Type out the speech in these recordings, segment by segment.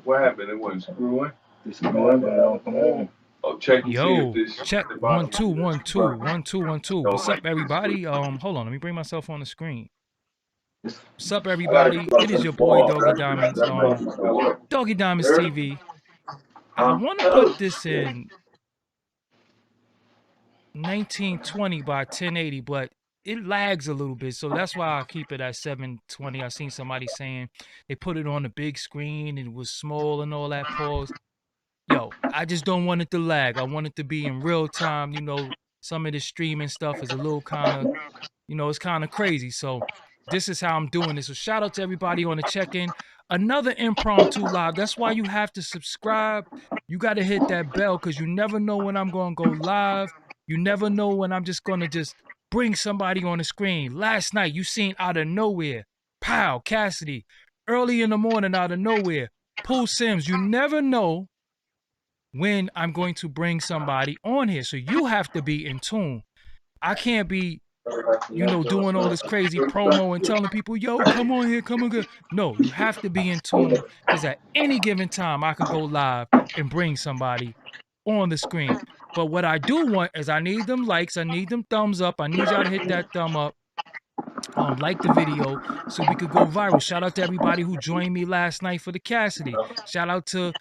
What happened? It wasn't screwing. It's screwing, but it don't come on. Oh, check and see if Yo, this check the one bottom two of one this two work. one two one two. Don't What's up, like this. everybody? Hold on, let me bring myself on the screen. It's, What's up, I gotta everybody? flush It is this your boy ball. Doggy Diamonds. That makes me feel what? Doggy Diamonds Heard? TV. I Huh? want to put this in 1920 by 1080, but it lags a little bit, so that's why I keep it at 720. I seen somebody saying they put it on the big screen and it was small and all that. Pause. Yo, I just don't want it to lag. I want it to be in real time. You know, some of the streaming stuff is a little kind of, it's kind of crazy. So this is how I'm doing this. So shout out to everybody on the check-in. Another impromptu live. That's why you have to subscribe. You got to hit that bell because you never know when I'm going to go live. You never know when I'm just going to just bring somebody on the screen. Last night, you seen out of nowhere, pow, Cassidy. Early in the morning, out of nowhere, Pooh Sims. You never know when I'm going to bring somebody on here. So you have to be in tune. I can't be, doing all this crazy promo and telling people, yo, come on here, come on here. No, you have to be in tune because at any given time, I could go live and bring somebody on the screen. But what I do want is I need them likes, I need them thumbs up. I need y'all to hit that thumb up. Like the video so we could go viral. Shout out to everybody who joined me last night for the Cassidy. Shout out to,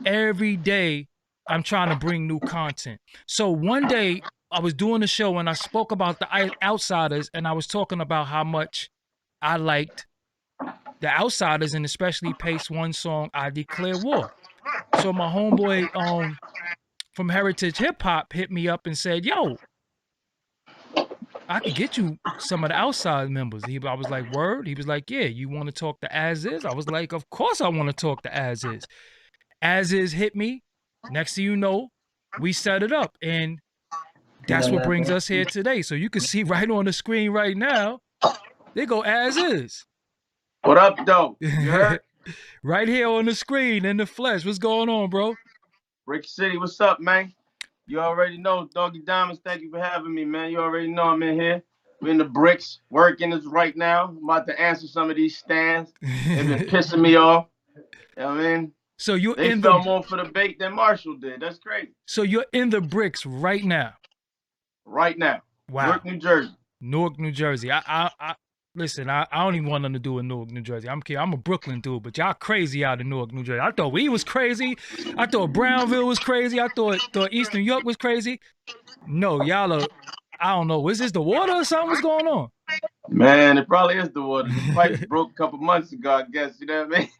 every day I'm trying to bring new content. So one day I was doing a show and I spoke about the Outsidaz and I was talking about how much I liked the Outsidaz and especially Pace One song, I Declare War. So my homeboy from Heritage Hip Hop hit me up and said, yo, I could get you some of the outside members. I was like, word? He was like, yeah, you want to talk to As Is? I was like, of course I want to talk to As Is. As Is hit me. Next thing you know, we set it up. And that's what brings us here today. So you can see right on the screen right now, they go As Is. what up, though? You heard? Right here on the screen in the flesh. What's going on, bro? Rick City, what's up, man? You already know, Doggy Diamonds, thank you for having me, man. You already know I'm in here. We're in the bricks, working this right now. I'm about to answer some of these stands. They've been pissing me off. You know what I mean? So you're they in fell more for the bait than Marshall did. That's crazy. So you're in the bricks right now. Right now. Wow. Newark, New Jersey. Newark, New Jersey. I listen, I don't even want nothing to do with Newark, New Jersey. I'm a Brooklyn dude, but y'all crazy out of Newark, New Jersey. I thought we was crazy. I thought Brownville was crazy. I thought Eastern York was crazy. No, y'all are, I don't know. Is this the water or something? What's going on? Man, it probably is the water. The pipe broke a couple months ago, I guess. You know what I mean?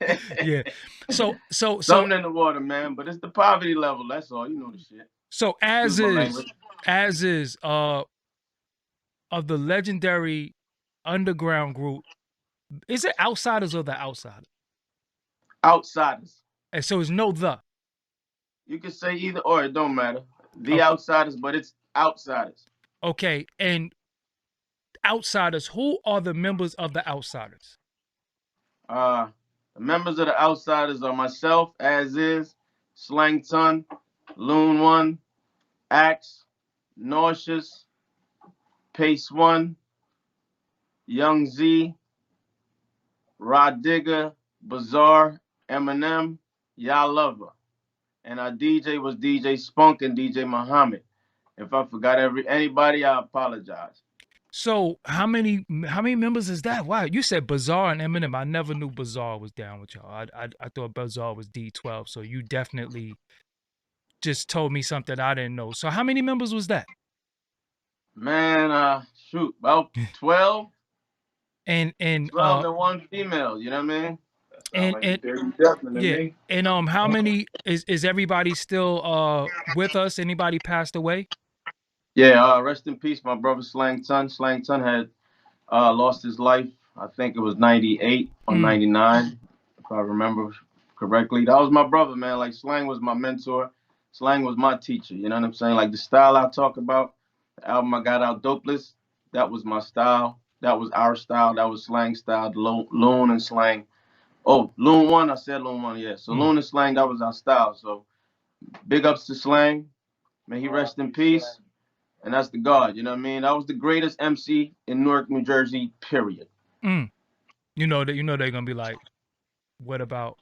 Yeah. So something in the water, man. But it's the poverty level. That's all. You know the shit. So As Is of the legendary underground group. Is it Outsidaz or the Outsidaz? Outsidaz. And so it's no the. You can say either or. It don't matter. The Outsidaz, but it's Outsidaz. Okay, and Outsidaz. Who are the members of the Outsidaz? The members of the Outsidaz are myself, As Is, Slang Ton, Loon One, Axe, Nauseous, Pace One, Young Z, Rod Digger, Bizarre, Eminem, Y'all Lover. And our DJ was DJ Spunk and DJ Muhammad. If I forgot anybody, I apologize. So how many members is that? Wow, you said Bizarre and Eminem. I never knew Bizarre was down with y'all. I thought Bizarre was D12. So you definitely just told me something I didn't know. So how many members was that? Man, shoot, about 12. And 12 and one female, you know what I mean? Yeah. And how many is everybody still with us? Anybody passed away? Yeah, rest in peace, my brother Slang Ton. Slang Ton had lost his life. I think it was 98 or 99, if I remember correctly. That was my brother, man. Like, Slang was my mentor. Slang was my teacher, you know what I'm saying? Like, the style I talk about, the album I got out, Dopeless, that was my style. That was our style. That was Slang style, Loon and Slang. Oh, Loon One, I said Loon One, yeah. So Loon and Slang, that was our style. So big ups to Slang. May he rest in peace. And that's the God, you know what I mean? That was the greatest MC in Newark, New Jersey, period. You know they're gonna be like, what about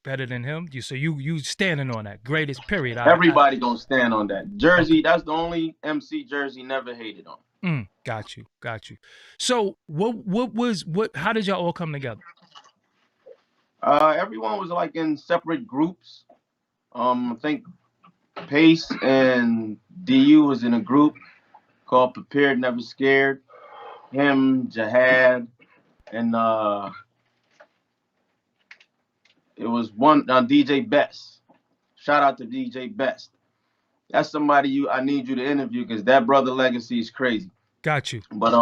better than him? So you standing on that greatest period? Everybody gonna stand on that. Jersey, Okay. that's the only MC Jersey never hated on. Got you. So how did y'all all come together? Everyone was like in separate groups. I think Pace and DU was in a group called Prepared Never Scared. Him, Jihad, and it was one DJ Best. Shout out to DJ Best. That's somebody I need you to interview because that brother legacy is crazy. Got you. But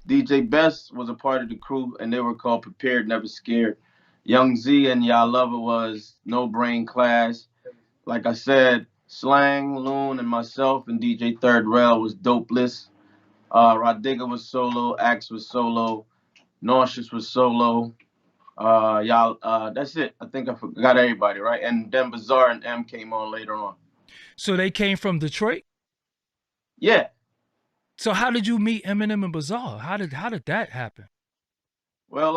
DJ Best was a part of the crew and they were called Prepared Never Scared. Young Z and Y'all Lover was No Brain Class. Like I said, Slang, Loon, and myself and DJ Third Rail was Dopeless. Rodiga was solo, Axe was solo, Nauseous was solo. That's it. I think I forgot everybody, right? And then Bizarre and M came on later on. So they came from Detroit? Yeah. So how did you meet Eminem and Bizarre? How did that happen? Well,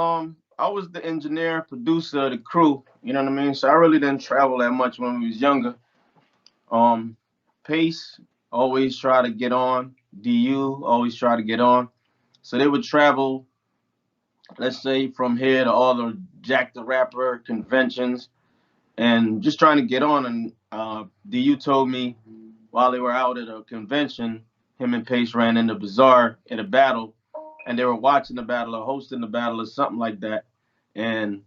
I was the engineer, producer of the crew, you know what I mean? So I really didn't travel that much when we was younger. Pace always try to get on. DU always try to get on. So they would travel, let's say, from here to all the Jack the Rapper conventions and just trying to get on. And DU told me while they were out at a convention, him and Pace ran into Bizarre in a battle, and they were watching the battle or hosting the battle or something like that. And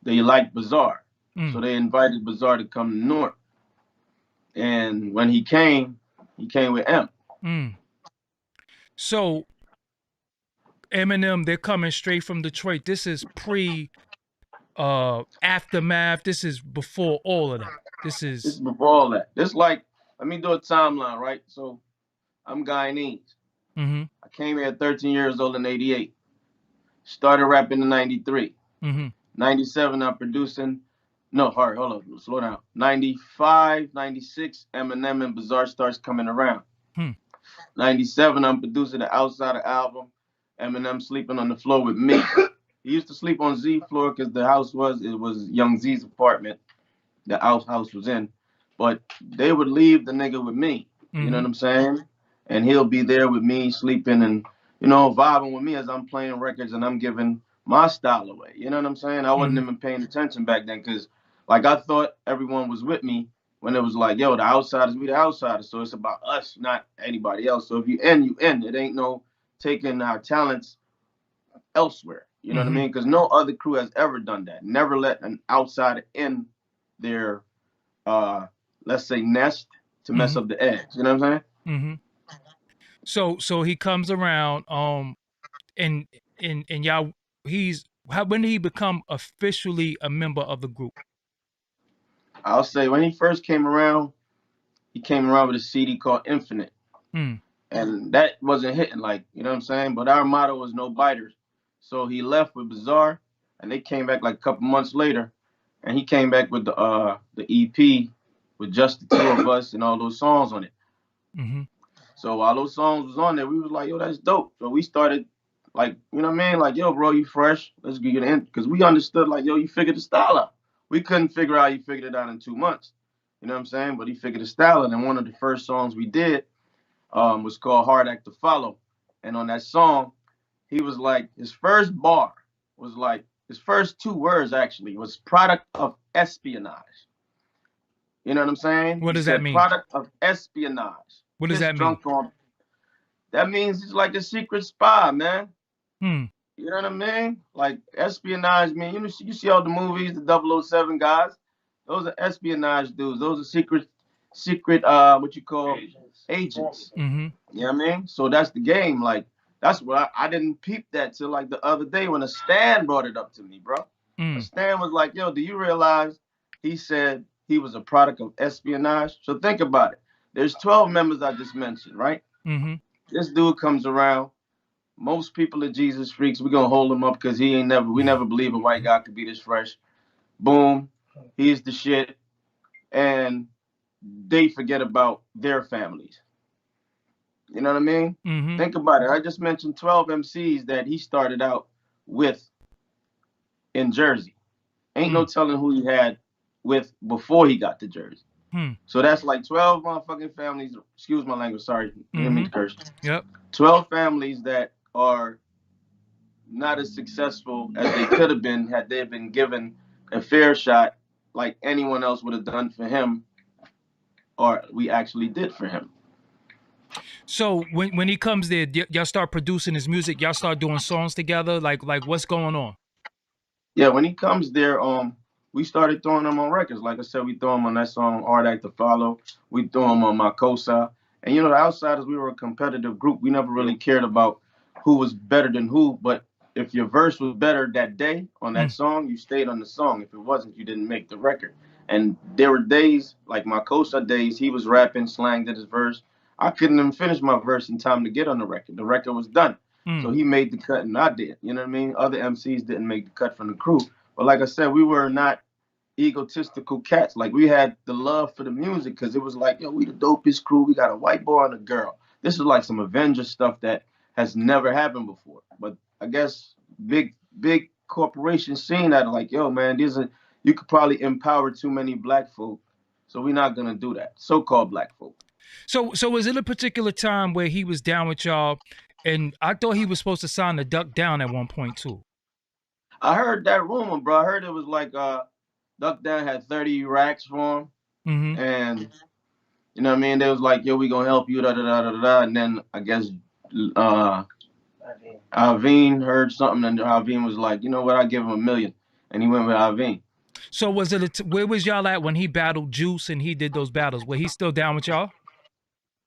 they liked Bizarre. So they invited Bizarre to come to Newark. And when he came with M. So Eminem, they're coming straight from Detroit. This is pre Aftermath. This is before all of that. This is before all that. This like, let me do a timeline, right? So I'm Guyanese. I came here at 13 years old in 88. Started rapping in 93. 97, I'm producing. No, hold on, slow down. 95, 96, Eminem and Bizarre starts coming around. 97, I'm producing the Outsidaz album. Eminem sleeping on the floor with me. He used to sleep on Z floor because it was Young Z's apartment. The house was in. But they would leave the nigga with me. You know what I'm saying? And he'll be there with me sleeping and, you know, vibing with me as I'm playing records and I'm giving my style away. You know what I'm saying? I wasn't even paying attention back then because, like, I thought everyone was with me when it was like, yo, the outsiders, we the outsiders. So it's about us, not anybody else. So if you in, you in. It ain't no taking our talents elsewhere. You know what I mean? Because no other crew has ever done that. Never let an outsider in their, let's say, nest to mess up the eggs. You know what I'm saying? So he comes around, and y'all, when did he become officially a member of the group? I'll say when he first came around, he came around with a CD called Infinite. And that wasn't hitting, like, you know what I'm saying? But our motto was no biters. So he left with Bizarre, and they came back like a couple months later, and he came back with the EP with just the two of us and all those songs on it. So while those songs was on there, we was like, yo, that's dope. So we started, like, you know what I mean? Like, yo, bro, you fresh. Let's get in. Because we understood, like, yo, you figured the style out. We couldn't figure out you figured it out in 2 months. You know what I'm saying? But he figured the style out. And one of the first songs we did was called Hard Act to Follow. And on that song, he was like, his first bar was like, his first 2 words actually was product of espionage. You know what I'm saying? What does that mean? Product of espionage. What does that mean? That means he's like a secret spy, man. You know what I mean? Like espionage, man. You see all the movies, the 007 guys. Those are espionage dudes. Those are secret, what you call agents. You know what I mean? So that's the game. Like that's what I didn't peep that till like the other day when a Stan brought it up to me, bro. A Stan was like, "Yo, do you realize?" He said he was a product of espionage. So think about it. There's 12 members I just mentioned, right? This dude comes around. Most people are Jesus freaks. We're gonna hold him up because we never believe a white guy could be this fresh. Boom, he's the shit. And they forget about their families. You know what I mean? Think about it. I just mentioned 12 MCs that he started out with in Jersey. Ain't no telling who he had with before he got to Jersey. So that's like 12 motherfucking families. Excuse my language. Sorry, I didn't mean to curse. Yep. 12 families that are not as successful as they could have been had they been given a fair shot, like anyone else would have done for him, or we actually did for him. So when he comes there, y'all start producing his music. Y'all start doing songs together. Like what's going on? Yeah, when he comes there, we started throwing him on records. Like I said, we throw him on that song "Hard Act to Follow." We throw him on "My Cosa." And you know, the Outsidaz, we were a competitive group. We never really cared about who was better than who, but if your verse was better that day on that song, you stayed on the song. If it wasn't, you didn't make the record. And there were days, like my Cosa days, he was rapping, Slang did his verse. I couldn't even finish my verse in time to get on the record. The record was done. So he made the cut and I did. You know what I mean? Other MCs didn't make the cut from the crew. But like I said, we were not egotistical cats. Like we had the love for the music because it was like, yo, we the dopest crew. We got a white boy and a girl. This is like some Avengers stuff that has never happened before. But I guess big corporations seeing that like, yo, man, you could probably empower too many black folk. So we're not gonna do that. So-called black folk. So was it a particular time where he was down with y'all? And I thought he was supposed to sign the Duck Down at one point too. I heard that rumor, bro. I heard it was like Duck Down had 30 racks for him. And you know what I mean? They was like, yo, we gonna help you, da da da da da. And then I guess Alvin heard something, and Alvin was like, you know what, I give him $1 million. And he went with Alvin. So was it where was y'all at when he battled Juice and he did those battles? Were he still down with y'all?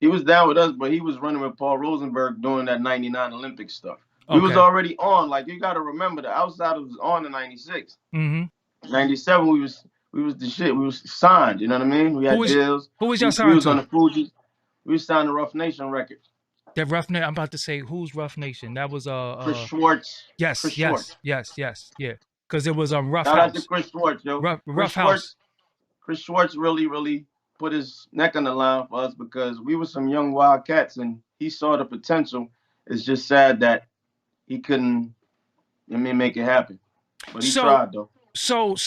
He was down with us, but he was running with Paul Rosenberg doing that 99 Olympic stuff. We was already on. Like, you got to remember, the Outsidaz was on in 96. 97, we was the shit. We was signed, you know what I mean? We had deals. Who was y'all signed We was to? on the Fuji. We was signed to Rough Nation Records. That Rough Nation, I'm about to say, who's Rough Nation? That was Chris Schwartz. Yes, Chris Schwartz. Yes, yeah. Because it was Rough Shout House. out to Chris Schwartz, yo. Rough House. Chris Schwartz really put his neck on the line for us because we were some young wild cats and he saw the potential. It's just sad that he couldn't, make it happen. But he tried though. So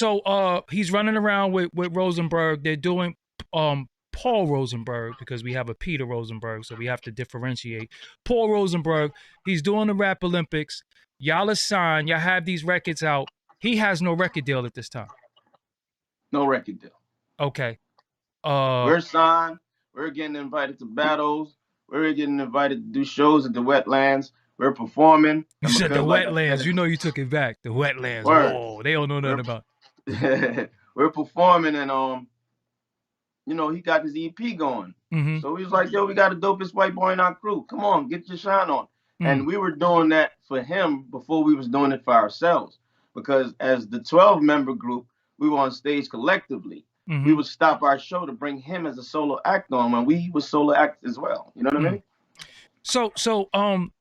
he's running around with Rosenberg. They're doing Paul Rosenberg because we have a Peter Rosenberg, so we have to differentiate. Paul Rosenberg, he's doing the Rap Olympics. Y'all are signed. Y'all have these records out. He has no record deal at this time. No record deal. Okay. We're signed. We're getting invited to battles. We're getting invited to do shows at the Wetlands. We're performing. You said the Wetlands. You know you took it back. The Wetlands. Word. Whoa, they don't know nothing about. We're performing and he got his EP going. So he was like, yo, we got the dopest white boy in our crew. Come on, get your shine on. And we were doing that for him before we was doing it for ourselves. Because as the 12-member group, we were on stage collectively. We would stop our show to bring him as a solo act on when we was solo act as well. You know what I mean? So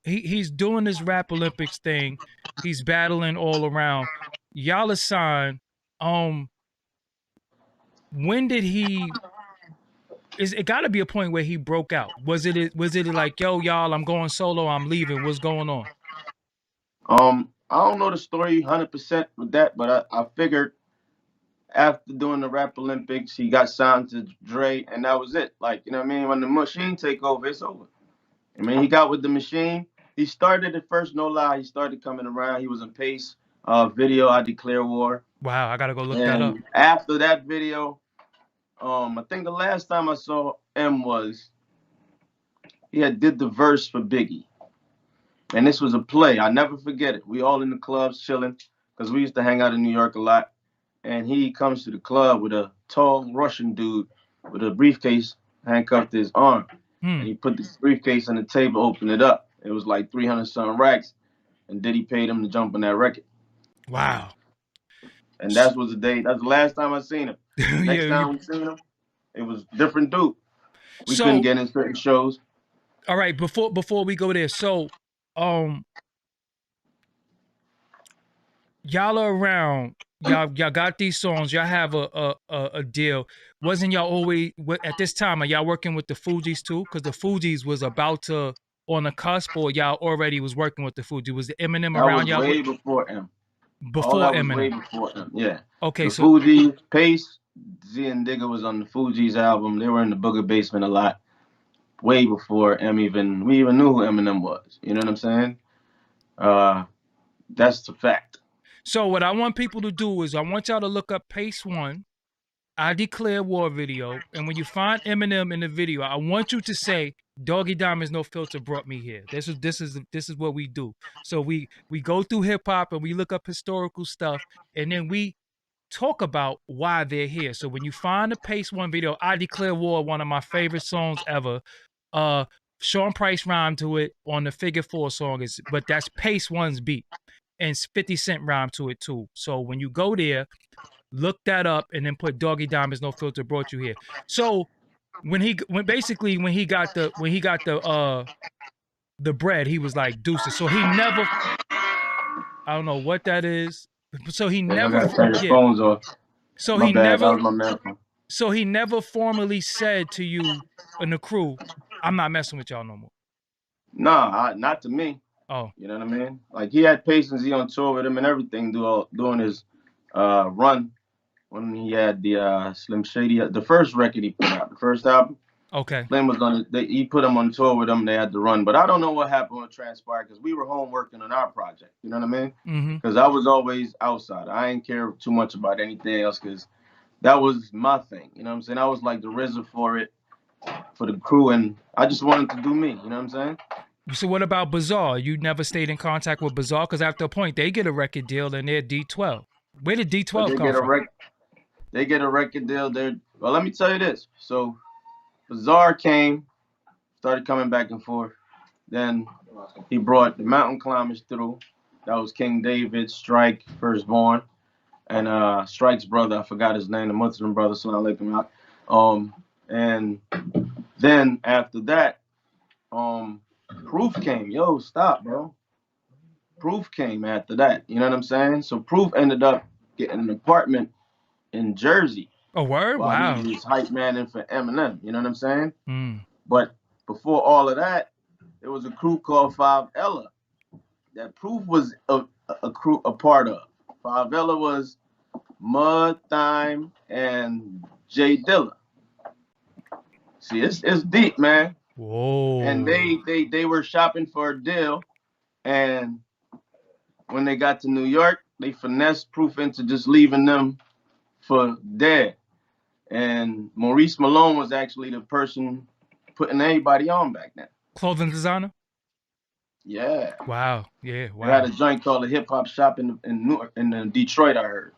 he's doing this Rap Olympics thing. He's battling all around. Y'all are signed. When did he? It got to be a point where he broke out. Was it like, yo, y'all, I'm going solo, I'm leaving. What's going on? I don't know the story 100% with that, but I figured after doing the Rap Olympics, he got signed to Dre, and that was it. Like, you know what I mean? When the machine take over, it's over. I mean, he got with the machine. He started at first, no lie. He started coming around. He was in Pace video, I Declare War. Wow, I got to go look that up. After that video, I think the last time I saw M was he had did the verse for Biggie. And this was a play. I never forget it. We all in the clubs chilling because we used to hang out in New York a lot. And he comes to the club with a tall Russian dude with a briefcase handcuffed to his arm. And he put the briefcase on the table, opened it up. It was like 300-something racks. And Diddy paid him to jump on that record. Wow. And that was the day. That's the last time I seen him. Next time we seen him, it was different dude. We couldn't get in certain shows. All right, before we go there, so y'all are around. Y'all got these songs. Y'all have a deal. Wasn't y'all always at this time? Are y'all working with the Fugees too? Because the Fugees was about to on the cusp, or y'all already was working with the Fugees? Was the Eminem around y'all? Way before M. Before that was Eminem. way before him. Yeah. Okay, The so Fugees, Pace, Z and Digga was on the Fugees album. They were in the Booger Basement a lot, way before we even knew who Eminem was. You know what I'm saying? That's the fact. so what I want people to do is I want y'all to look up Pace One, I Declare War video, and when you find Eminem in the video, I want you to say Doggie Diamonds No Filter brought me here. This is what we do. So we go through hip hop and we look up historical stuff, and then we talk about why they're here. So when you find the Pace One video, I Declare War, one of my favorite songs ever. Sean Price rhymed to it on the Figure 4 song, but that's Pace One's beat. And 50 Cent rhymed to it too. So when you go there, look that up and then put Doggie Diamonds No Filter brought you here. So when he got the bread, he was like deuces. So he never, I don't know what that is. So he never, I gotta turn your phones off. So my he bad. never, That was my marathon. so he never formally said to you and the crew, "I'm not messing with y'all no more." Nah, not to me. Oh, You know what I mean? Like he had Pace and Z on tour with him and everything doing his run when he had the Slim Shady, the first record he put out, the first album. okay. Slim was on it. He put him on tour with him. They had to run, but I don't know what happened with Transpire because we were home working on our project. You know what I mean? Because I was always outside. I ain't care too much about anything else because that was my thing. You know what I'm saying? I was like the RZA for it, for the crew, and I just wanted to do me. You know what I'm saying? So what about Bizarre? You never stayed in contact with Bizarre because after a point they get a record deal and they're D12. Where did D12 come from? They get a record deal. Well, let me tell you this. So Bizarre came, started coming back and forth. Then he brought the Mountain Climbers through. That was King David, Strike, Firstborn, and Strike's brother, I forgot his name, the Muslim brother, Salam Alaikum. And then after that, Proof came. Yo, stop, bro. Proof came after that. You know what I'm saying? So Proof ended up getting an apartment in Jersey. Oh, word? Wow. He was hype manning for Eminem. You know what I'm saying? Mm. But before all of that, there was a crew called Five Ella that Proof was a part of. Five Ella was Mud, Thyme, and Jay Dilla. See, it's deep, man. Whoa. And they were shopping for a deal, and when they got to New York, they finessed Proof into just leaving them for dead. And Maurice Malone was actually the person putting everybody on back then. Clothing designer? Yeah. Wow. Yeah. Wow. They had a joint called the Hip Hop Shop in Detroit, I heard.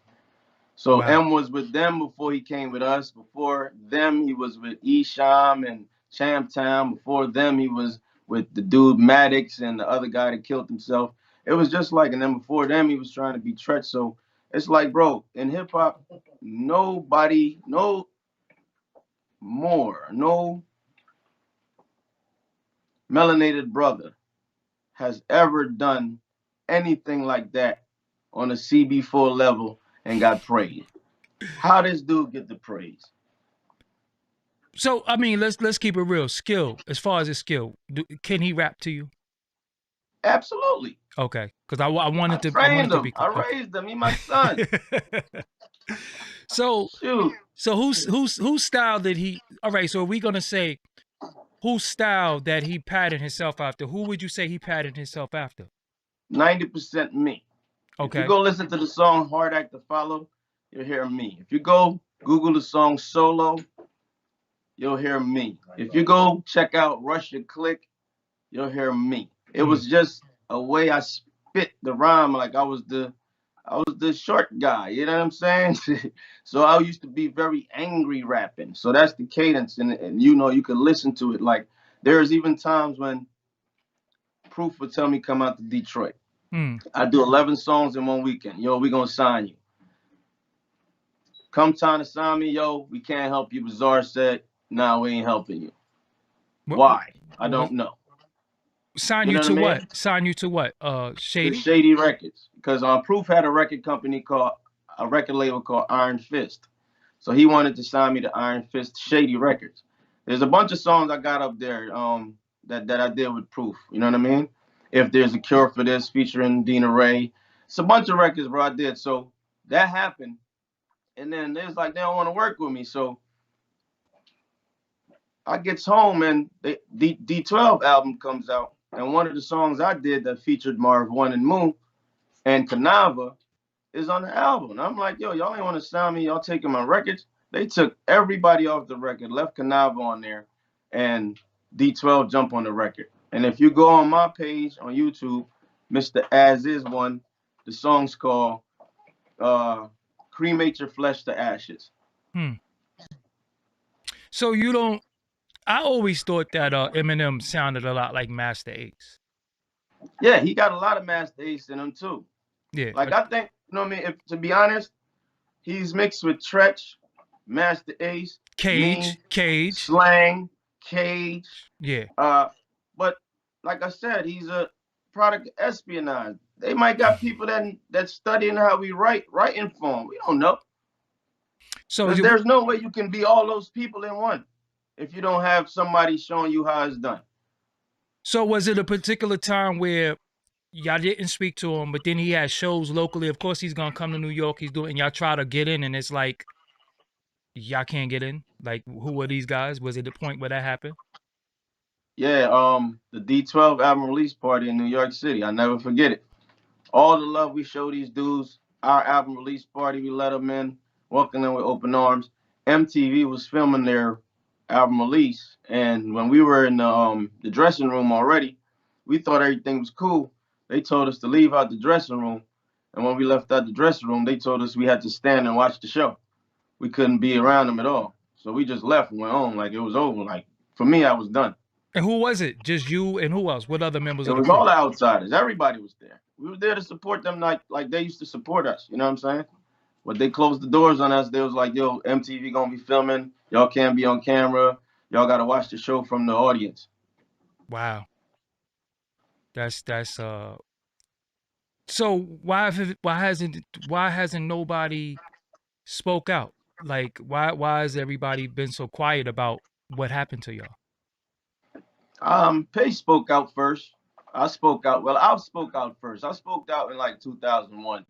So wow. M was with them before he came with us. Before them, he was with Esham and Champtown. Before them, he was with the dude Maddox and the other guy that killed himself. It was just like, and then before them, he was trying to be Tretch. So it's like, bro, in hip hop, no melanated brother has ever done anything like that on a CB4 level and got praised. How this dude get the praise? So I mean, let's keep it real. Skill, as far as his skill, can he rap to you? Absolutely. Okay, because I wanted to. I wanted to be. I raised him. He my son. So shoot. So whose style did he? All right. So are we gonna say whose style that he patterned himself after? Who would you say he patterned himself after? 90% me. Okay. If you go listen to the song Hard Act to Follow, you'll hear me. If you go Google the song Solo, you'll hear me. If you go check out Rush Your Click, you'll hear me. It was just a way I spit the rhyme like I was the short guy, you know what I'm saying? So I used to be very angry rapping. So that's the cadence, and you know, you could listen to it. Like there's even times when Proof would tell me come out to Detroit. I do 11 songs in one weekend. Yo, we gonna sign you. Come time to sign me, yo, we can't help you. Bizarre said, nah, we ain't helping you. Why? I don't know. Sign you to what? Sign you to what? Shady? The Shady Records. Because Proof had a record label called Iron Fist. So he wanted to sign me to Iron Fist Shady Records. There's a bunch of songs I got up there that I did with Proof. You know what I mean? If There's a Cure for This featuring Dina Ray. It's a bunch of records, bro. I did. So that happened, and then it's like they don't want to work with me. So I gets home and the D12 album comes out, and one of the songs I did that featured Marv One and Moon and Kanava is on the album. And I'm like, yo, y'all ain't want to sound me. Y'all taking my records. They took everybody off the record, left Kanava on there, and D12 jump on the record. And if you go on my page on YouTube, Mr. As Is one, the song's called Cremate Your Flesh to Ashes. So you don't. I always thought that Eminem sounded a lot like Master Ace. Yeah, he got a lot of Master Ace in him too. Yeah. Like I think, you know what I mean? If, to be honest, he's mixed with Tretch, Master Ace, Cage. Slang, Cage. Yeah. But like I said, he's a product of espionage. They might got people that studying how we writing for him. We don't know. So there's no way you can be all those people in one if you don't have somebody showing you how it's done. So was it a particular time where y'all didn't speak to him, but then he had shows locally? Of course, he's gonna come to New York. He's doing, and y'all try to get in, and it's like y'all can't get in. Like, who are these guys? Was it the point where that happened? Yeah, the D12 album release party in New York City. I never forget it. All the love we show these dudes. Our album release party, we let them in, welcome them with open arms. MTV was filming their album release, and when we were in the dressing room already, we thought everything was cool. They told us to leave out the dressing room, and when we left out the dressing room, they told us we had to stand and watch the show. We couldn't be around them at all, so we just left and went home like it was over. Like for me, I was done. And who was it? Just you and who else? What other members of the crew? It was all the Outsidaz. Everybody was there. We were there to support them like they used to support us. You know what I'm saying? But they closed the doors on us. They was like, yo, MTV gonna be filming. Y'all can't be on camera. Y'all gotta watch the show from the audience. Wow. That's so why hasn't nobody spoke out? Like why has everybody been so quiet about what happened to y'all? Pace spoke out first. I spoke out. Well, I spoke out first. I spoke out in like 2001.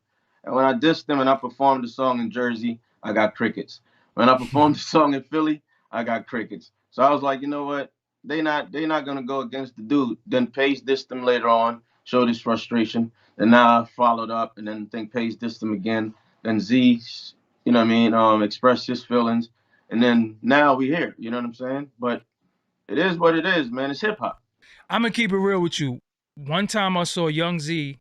And when I dissed them and I performed the song in Jersey, I got crickets. When I performed the song in Philly, I got crickets. So I was like, you know what? They not gonna go against the dude. Then Pace dissed them later on, showed his frustration. And now I followed up, and then think Pace dissed them again. Then Z, you know what I mean, expressed his feelings. And then now we here. You know what I'm saying? But it is what it is, man. It's hip hop. I'm gonna keep it real with you. One time I saw Young Z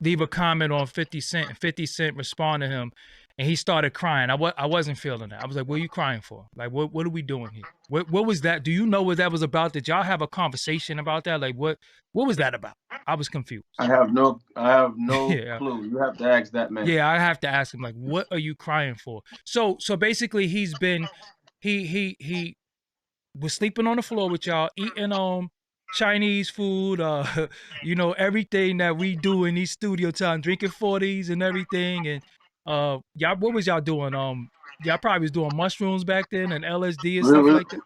leave a comment on 50 Cent, and 50 Cent respond to him, and he started crying. I wasn't feeling that. I was like, what are you crying for? Like, what are we doing here? What was that? Do you know what that was about? Did y'all have a conversation about that? Like, what was that about? I was confused. I have no yeah. clue. You have to ask that man. Yeah, I have to ask him, like, what are you crying for? So basically he was sleeping on the floor with y'all, eating Chinese food, you know, everything that we do in these studio time, drinking 40s and everything. And y'all, what was y'all doing? Y'all probably was doing mushrooms back then and LSD and stuff like that.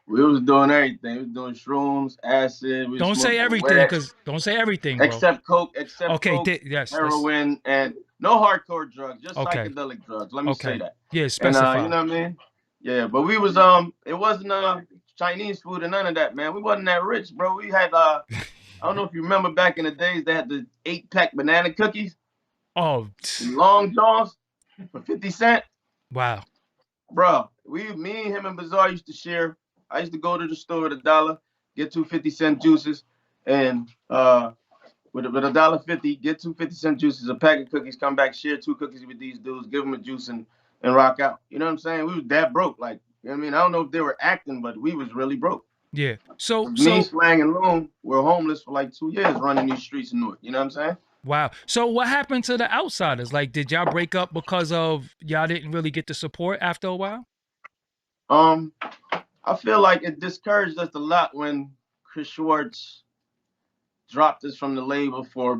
We was doing everything. We was doing shrooms, acid. We don't say everything, because don't say everything, bro. Except coke, coke, yes, heroin, and no hardcore drugs, just psychedelic drugs. Let me say that. Yeah, specify. And, you know what I mean? Yeah, but we was it wasn't Chinese food and none of that, man. We wasn't that rich, bro. We had I don't know if you remember back in the days, they had the 8-pack banana cookies. Oh, Long Johns for 50 cents. Wow. Bro, me and him and Bazaar used to share. I used to go to the store with $1, get 2 50-cent juices, and with $1.50, get 2 50-cent juices, a pack of cookies, come back, share 2 cookies with these dudes, give them a juice and rock out. You know what I'm saying? We was that broke. Like, you know what I mean? I don't know if they were acting, but we was really broke. Yeah. So me, Slang, and Loon were homeless for like 2 years running these streets in Newark. You know what I'm saying? Wow. So what happened to the Outsidaz? Like, did y'all break up because of y'all didn't really get the support after a while? I feel like it discouraged us a lot when Chris Schwartz dropped us from the label for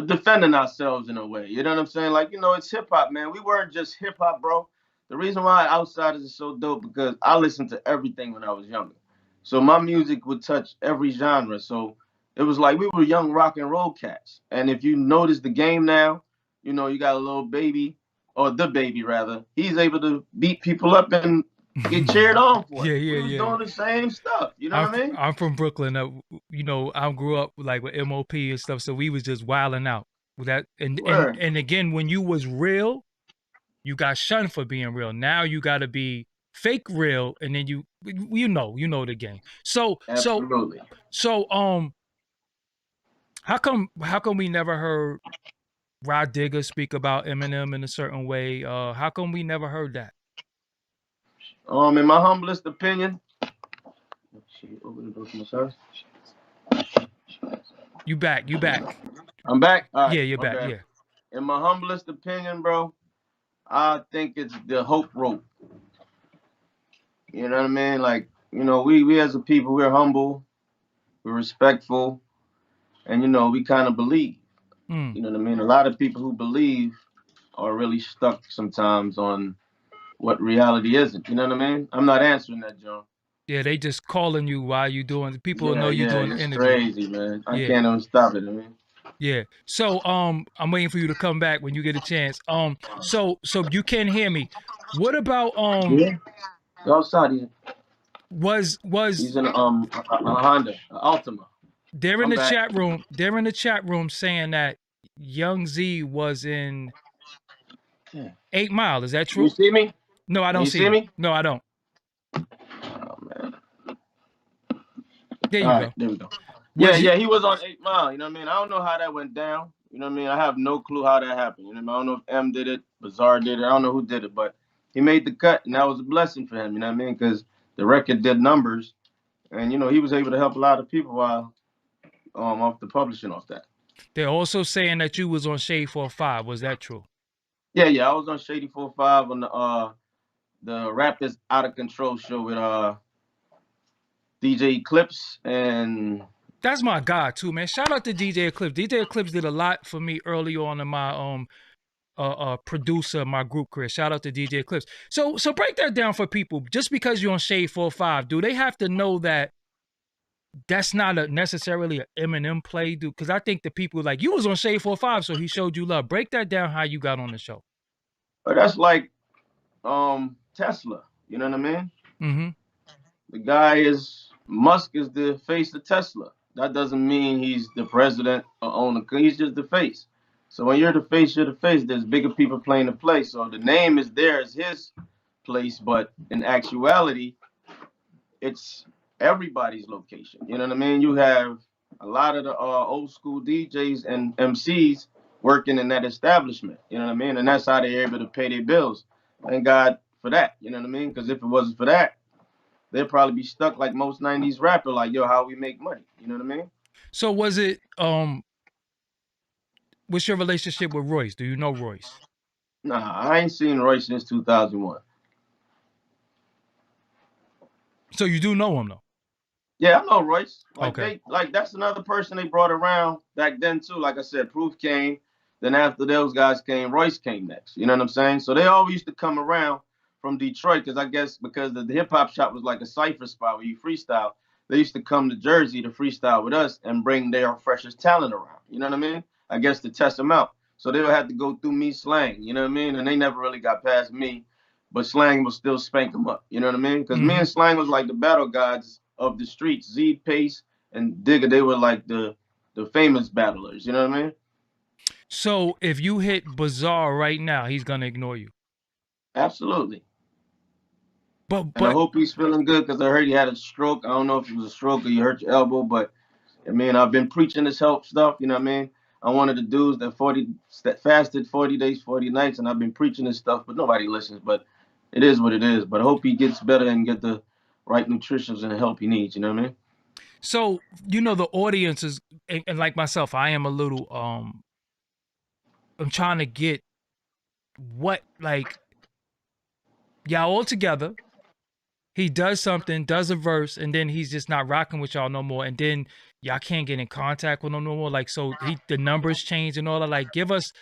defending ourselves in a way. You know what I'm saying? Like, you know, it's hip hop, man. We weren't just hip hop, bro. The reason why Outsidaz is so dope because I listened to everything when I was younger. So my music would touch every genre. So it was like we were young rock and roll cats. And if you notice the game now, you know, you got a little baby, or the baby rather, he's able to beat people up and get cheered on for it. Yeah, We was yeah, yeah. doing the same stuff. You know what I mean? I'm from Brooklyn. You know, I grew up like with MOP and stuff, so we was just wilding out with that. Word. And again, when you was real, you got shunned for being real. Now you got to be fake real, and then you know the game. Absolutely. So how come we never heard Rod Digger speak about Eminem in a certain way? How come we never heard that? In my humblest opinion, open the door to my service. You back? I'm back. All right. Yeah, you're back. Okay. Yeah. In my humblest opinion, bro, I think it's the hope rope. You know what I mean? Like, you know, we as a people, we're humble, we're respectful, and you know, we kind of believe. You know what I mean? A lot of people who believe are really stuck sometimes on what reality isn't. You know what I mean? I'm not answering that, John. Yeah, they just calling you while you doing. People Yeah, know you doing the it's interview. crazy, man. I Yeah. can't even stop it. I mean, Yeah. So I'm waiting for you to come back when you get a chance. So you can hear me. What about yeah. Go outside. was He's in a Honda, a Altima. they're in I'm the back. chat room. They're in the chat room saying that Young Z was in 8 Mile. Is that true? You see me? No, I don't You see see you. me? No, I don't. Oh man. There you All go. right, there we go. Was Yeah, he was on 8 Mile. You know what I mean? I don't know how that went down. You know what I mean? I have no clue how that happened. You know what I mean? I don't know if M did it, Bizarre did it. I don't know who did it, but he made the cut, and that was a blessing for him. You know what I mean? Because the record did numbers, and you know he was able to help a lot of people while off the publishing off that. They're also saying that you was on Shade 45. Was that true? Yeah. I was on Shady 45 on the Rap is Out of Control show with DJ Eclipse and That's my guy too, man. Shout out to DJ Eclipse. DJ Eclipse did a lot for me early on in my producer, my group career. Shout out to DJ Eclipse. So break that down for people. Just because you're on Shade 45, do they have to know that that's not necessarily an Eminem play, dude? Because I think the people like you was on Shade 45, so he showed you love. Break that down how you got on the show. but that's like Tesla. You know what I mean? Mm-hmm. The guy Musk is the face of Tesla. That doesn't mean he's the president or owner. He's just the face. So when you're the face, you're the face. There's bigger people playing the play. So the name is there as his place, but in actuality, it's everybody's location. You know what I mean? You have a lot of the old school DJs and MCs working in that establishment. You know what I mean? And that's how they're able to pay their bills. Thank God for that. You know what I mean? Because if it wasn't for that, they'd probably be stuck like most 90s rapper, like, yo, how we make money. You know what I mean? So was it what's your relationship with Royce? Do you know Royce? Nah, I ain't seen Royce since 2001. So you do know him though? Yeah, I know Royce. Like Okay. that's another person they brought around back then too. Like I said, Proof came. Then after those guys came, Royce came next. You know what I'm saying? So they always used to come around from Detroit because I guess because the hip hop shop was like a cipher spot where you freestyle. They used to come to Jersey to freestyle with us and bring their freshest talent around. You know what I mean? I guess to test them out. So they would have to go through me, Slang. You know what I mean? And they never really got past me, but Slang will still spank them up. You know what I mean? Because me and Slang was like the battle gods of the streets. Z, Pace, and Digger, they were like the famous battlers. You know what I mean? So if you hit Bizarre right now, he's gonna ignore you. Absolutely. But I hope he's feeling good because I heard he had a stroke. I don't know if it was a stroke or you hurt your elbow, but I mean, I've been preaching this health stuff. You know what I mean? I'm one of the dudes that fasted 40 days, 40 nights, and I've been preaching this stuff, but nobody listens. But it is what it is. But I hope he gets better and get the right nutrition and help he needs. You know what I mean? So you know the audience is, and like myself, I am a little I'm trying to get what like y'all all together. He does something, does a verse, and then he's just not rocking with y'all no more. And then y'all can't get in contact with him no more. Like, so the numbers change and all that. Like, give us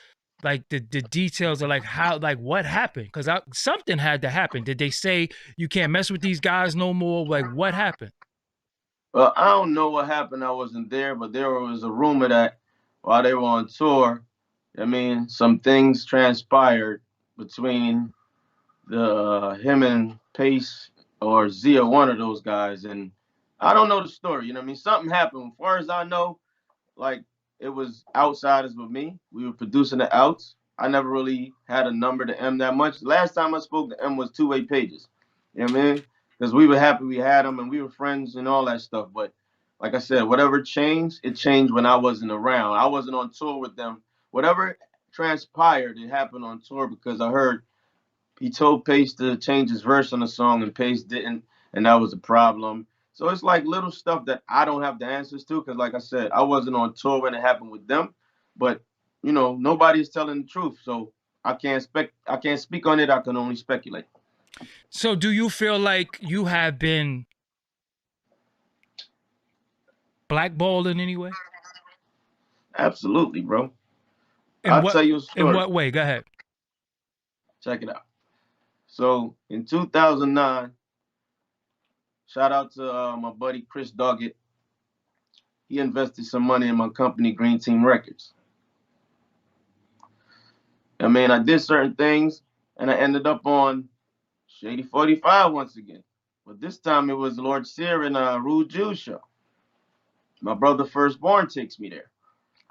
like the details of like how, like what happened. Cause something had to happen. Did they say you can't mess with these guys no more? Like what happened? Well, I don't know what happened. I wasn't there, but there was a rumor that while they were on tour, I mean, some things transpired between the him and Pace or Zia, one of those guys, and I don't know the story. You know what I mean? Something happened. As far as I know, like it was Outsidaz with me. We were producing the outs. I never really had a number to M that much. Last time I spoke to M was two-way pages. You know what I mean? Because we were happy we had him and we were friends and all that stuff. But like I said, whatever changed, it changed when I wasn't around. I wasn't on tour with them. Whatever transpired, it happened on tour because I heard he told Pace to change his verse on the song and Pace didn't, and that was a problem. So it's like little stuff that I don't have the answers to because, like I said, I wasn't on tour when it happened with them. But you know, nobody's telling the truth, so I can't speak on it. I can only speculate. So do you feel like you have been blackballed in any way? Absolutely, bro. In I'll what tell you a in story. what way? Go ahead. Check it out. So in 2009, shout out to my buddy Chris Doggett. He invested some money in my company, Green Team Records. I mean, I did certain things, and I ended up on Shady 45 once again. But this time it was Lord Sear and Rude Juice show. My brother Firstborn takes me there.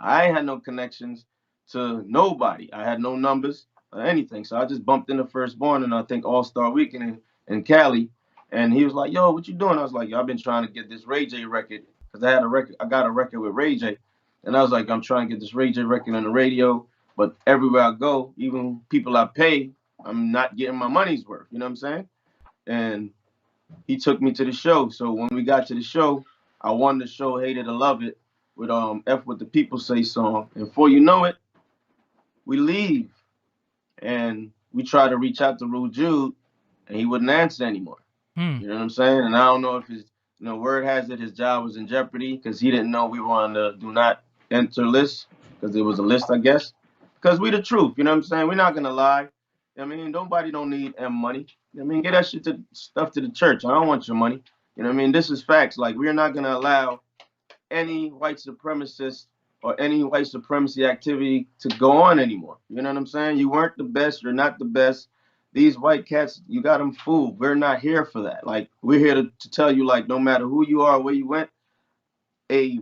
I ain't had no connections to nobody. I had no numbers or anything. So I just bumped into Firstborn and I think All Star Weekend in Cali. And he was like, "Yo, what you doing?" I was like, "Yo, I've been trying to get this Ray J record because I had a record. I got a record with Ray J, and I was like, I'm trying to get this Ray J record on the radio. But everywhere I go, even people I pay, I'm not getting my money's worth. You know what I'm saying?" And he took me to the show. So when we got to the show, I won the show, Hate It or Love It, with F What the People Say song. And before you know it, we leave and we try to reach out to Rude Jude, and he wouldn't answer anymore. You know what I'm saying? And I don't know if his, word has it his job was in jeopardy because he didn't know we were on the do not enter list because it was a list, I guess. Because we the truth, you know what I'm saying? We're not gonna lie. I mean, nobody don't need M money. I mean, get that shit to stuff to the church. I don't want your money. You know what I mean? This is facts. Like we're not gonna allow any white supremacist or any white supremacy activity to go on anymore. You know what I'm saying? You weren't the best. You're not the best. These white cats, you got them fooled. We're not here for that. Like, we're here to tell you, like, no matter who you are, where you went, a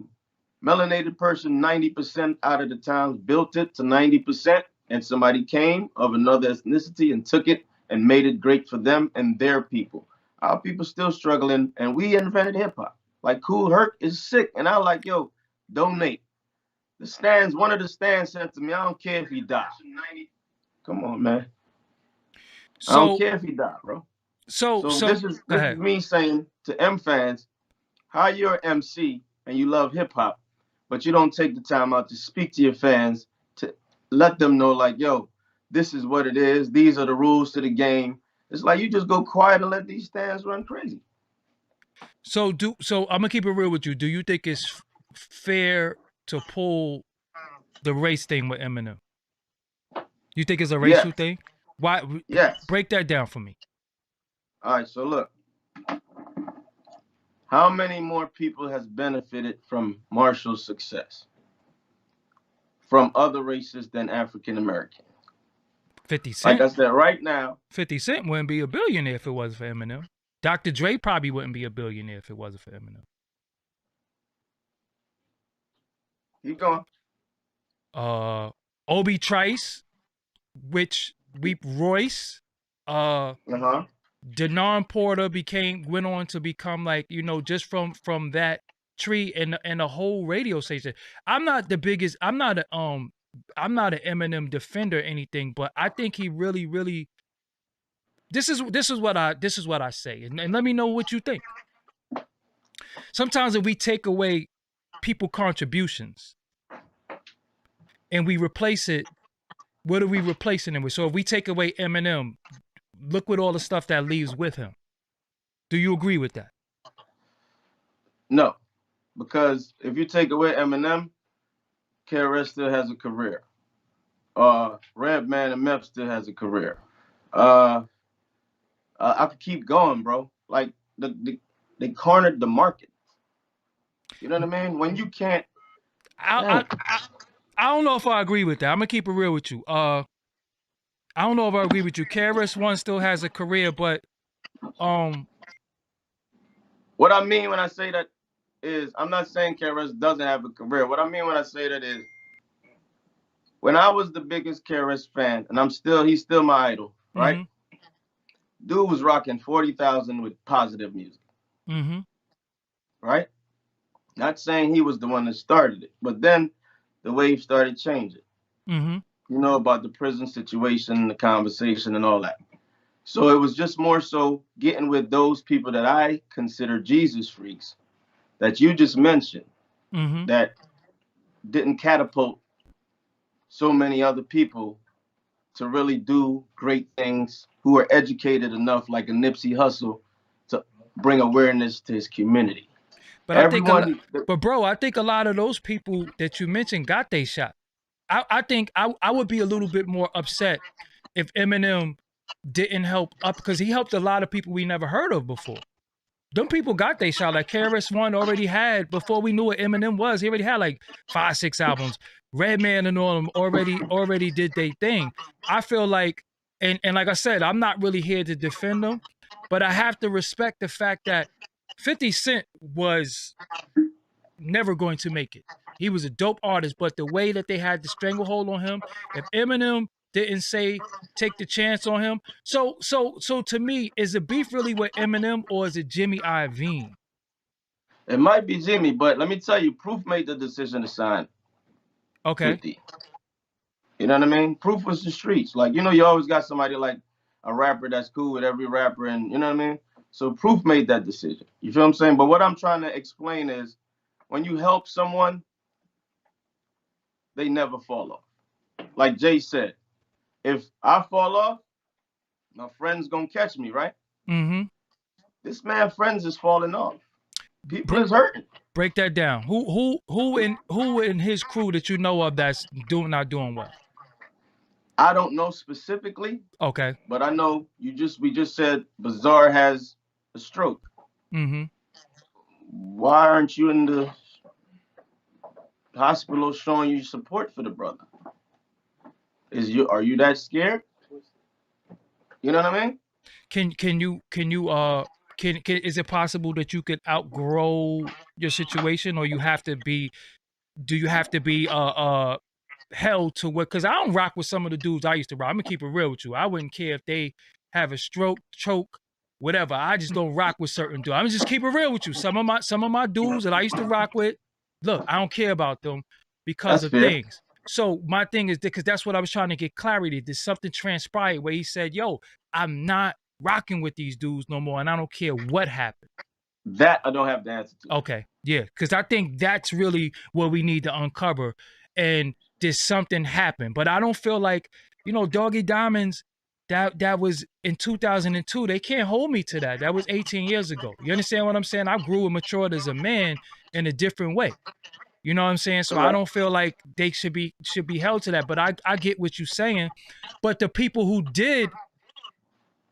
melanated person 90% out of the times built it to 90%, and somebody came of another ethnicity and took it and made it great for them and their people. Our people still struggling, and we invented hip hop. Like Cool Herc is sick, and I like, yo, donate. The stands, one of the stands said to me, I don't care if he died. Come on, man. I don't care if he died, bro. So this is me saying to M fans, how you're an MC and you love hip hop, but you don't take the time out to speak to your fans to let them know, like, yo, this is what it is. These are the rules to the game. It's like you just go quiet and let these stands run crazy. So I'm gonna keep it real with you. Do you think it's fair to pull the race thing with Eminem? You think it's a racial thing? Why? Yes. Break that down for me. All right. So look, how many more people has benefited from Marshall's success from other races than African American? 50 Cent. Like I said, right now, 50 Cent wouldn't be a billionaire if it wasn't for Eminem. Dr. Dre probably wouldn't be a billionaire if it wasn't for Eminem. Keep going. Obi Trice, which Royce, Denon Porter went on to become, like, just from that tree and a whole radio station. I'm not an Eminem defender or anything, but I think he really this is what I say, and let me know what you think. Sometimes if we take away people contributions and we replace it, what are we replacing it with? So if we take away Eminem, look with all the stuff that leaves with him. Do you agree with that? No, because if you take away Eminem, KRS still has a career. Redman and Meth still has a career. I could keep going, bro. Like they cornered the market. You know what I mean? When you can't, I don't know if I agree with that. I'm gonna keep it real with you. I don't know if I agree with you. KRS-One still has a career, but what I mean when I say that is, I'm not saying KRS doesn't have a career. What I mean when I say that is, when I was the biggest KRS fan, and he's still my idol, right? mm-hmm, Dude was rocking 40,000 with positive music, mm-hmm, right? Not saying he was the one that started it, but then the wave started changing. mm-hmm. You know about the prison situation, the conversation, and all that. So it was just more so getting with those people that I consider Jesus freaks that you just mentioned Mm-hmm. that didn't catapult so many other people to really do great things, who are educated enough, like a Nipsey Hussle, to bring awareness to his community. But I think Everyone, but bro, I think a lot of those people that you mentioned got their shot. I think I would be a little bit more upset if Eminem didn't help up, because he helped a lot of people we never heard of before. Them people got their shot. Like KRS-One already had, before we knew what Eminem was, he already had like 5, 6 albums. Redman and all them already did their thing. I feel like, and like I said, I'm not really here to defend them, but I have to respect the fact that 50 Cent was never going to make it. He was a dope artist, but the way that they had the stranglehold on him, if Eminem didn't say take the chance on him, so to me, is the beef really with Eminem or is it Jimmy Iovine? it might be Jimmy, but let me tell you, Proof made the decision to sign Okay. 50. You know what I mean? Proof was the streets. Like, you always got somebody like a rapper that's cool with every rapper, and you know what I mean? So Proof made that decision. You feel what I'm saying? But what I'm trying to explain is, when you help someone, they never fall off. Like Jay said, if I fall off, my friend's gonna catch me, right? Mm-hmm. This man friends is falling off. People Break, is hurting. break that down. Who in his crew that you know of that's not doing well? I don't know specifically, Okay. but I know we just said Bazaar has a stroke. Mm-hmm. Why aren't you in the hospital showing you support for the brother? Are you that scared? You know what I mean? Can is it possible that you could outgrow your situation, or you have to be do you have to be held to what? Because I don't rock with some of the dudes I used to rock. I'm gonna keep it real with you. I wouldn't care if they have a stroke, choke, whatever. I just don't rock with certain dudes. I'm just keep it real with you. Some of my dudes that I used to rock with, look, I don't care about them because That's of fair. things. So my thing is, because that's what I was trying to get clarity. Did something transpire where he said, "Yo, I'm not rocking with these dudes no more, and I don't care what happened." That I don't have the answer to. Okay, yeah, because I think that's really what we need to uncover. And did something happen? But I don't feel like, Doggie Diamonds. That was in 2002. They can't hold me to that. That was 18 years ago. You understand what I'm saying? I grew and matured as a man in a different way. You know what I'm saying? So I Correct. don't feel like they should be held to that. But I get what you're saying. But the people who did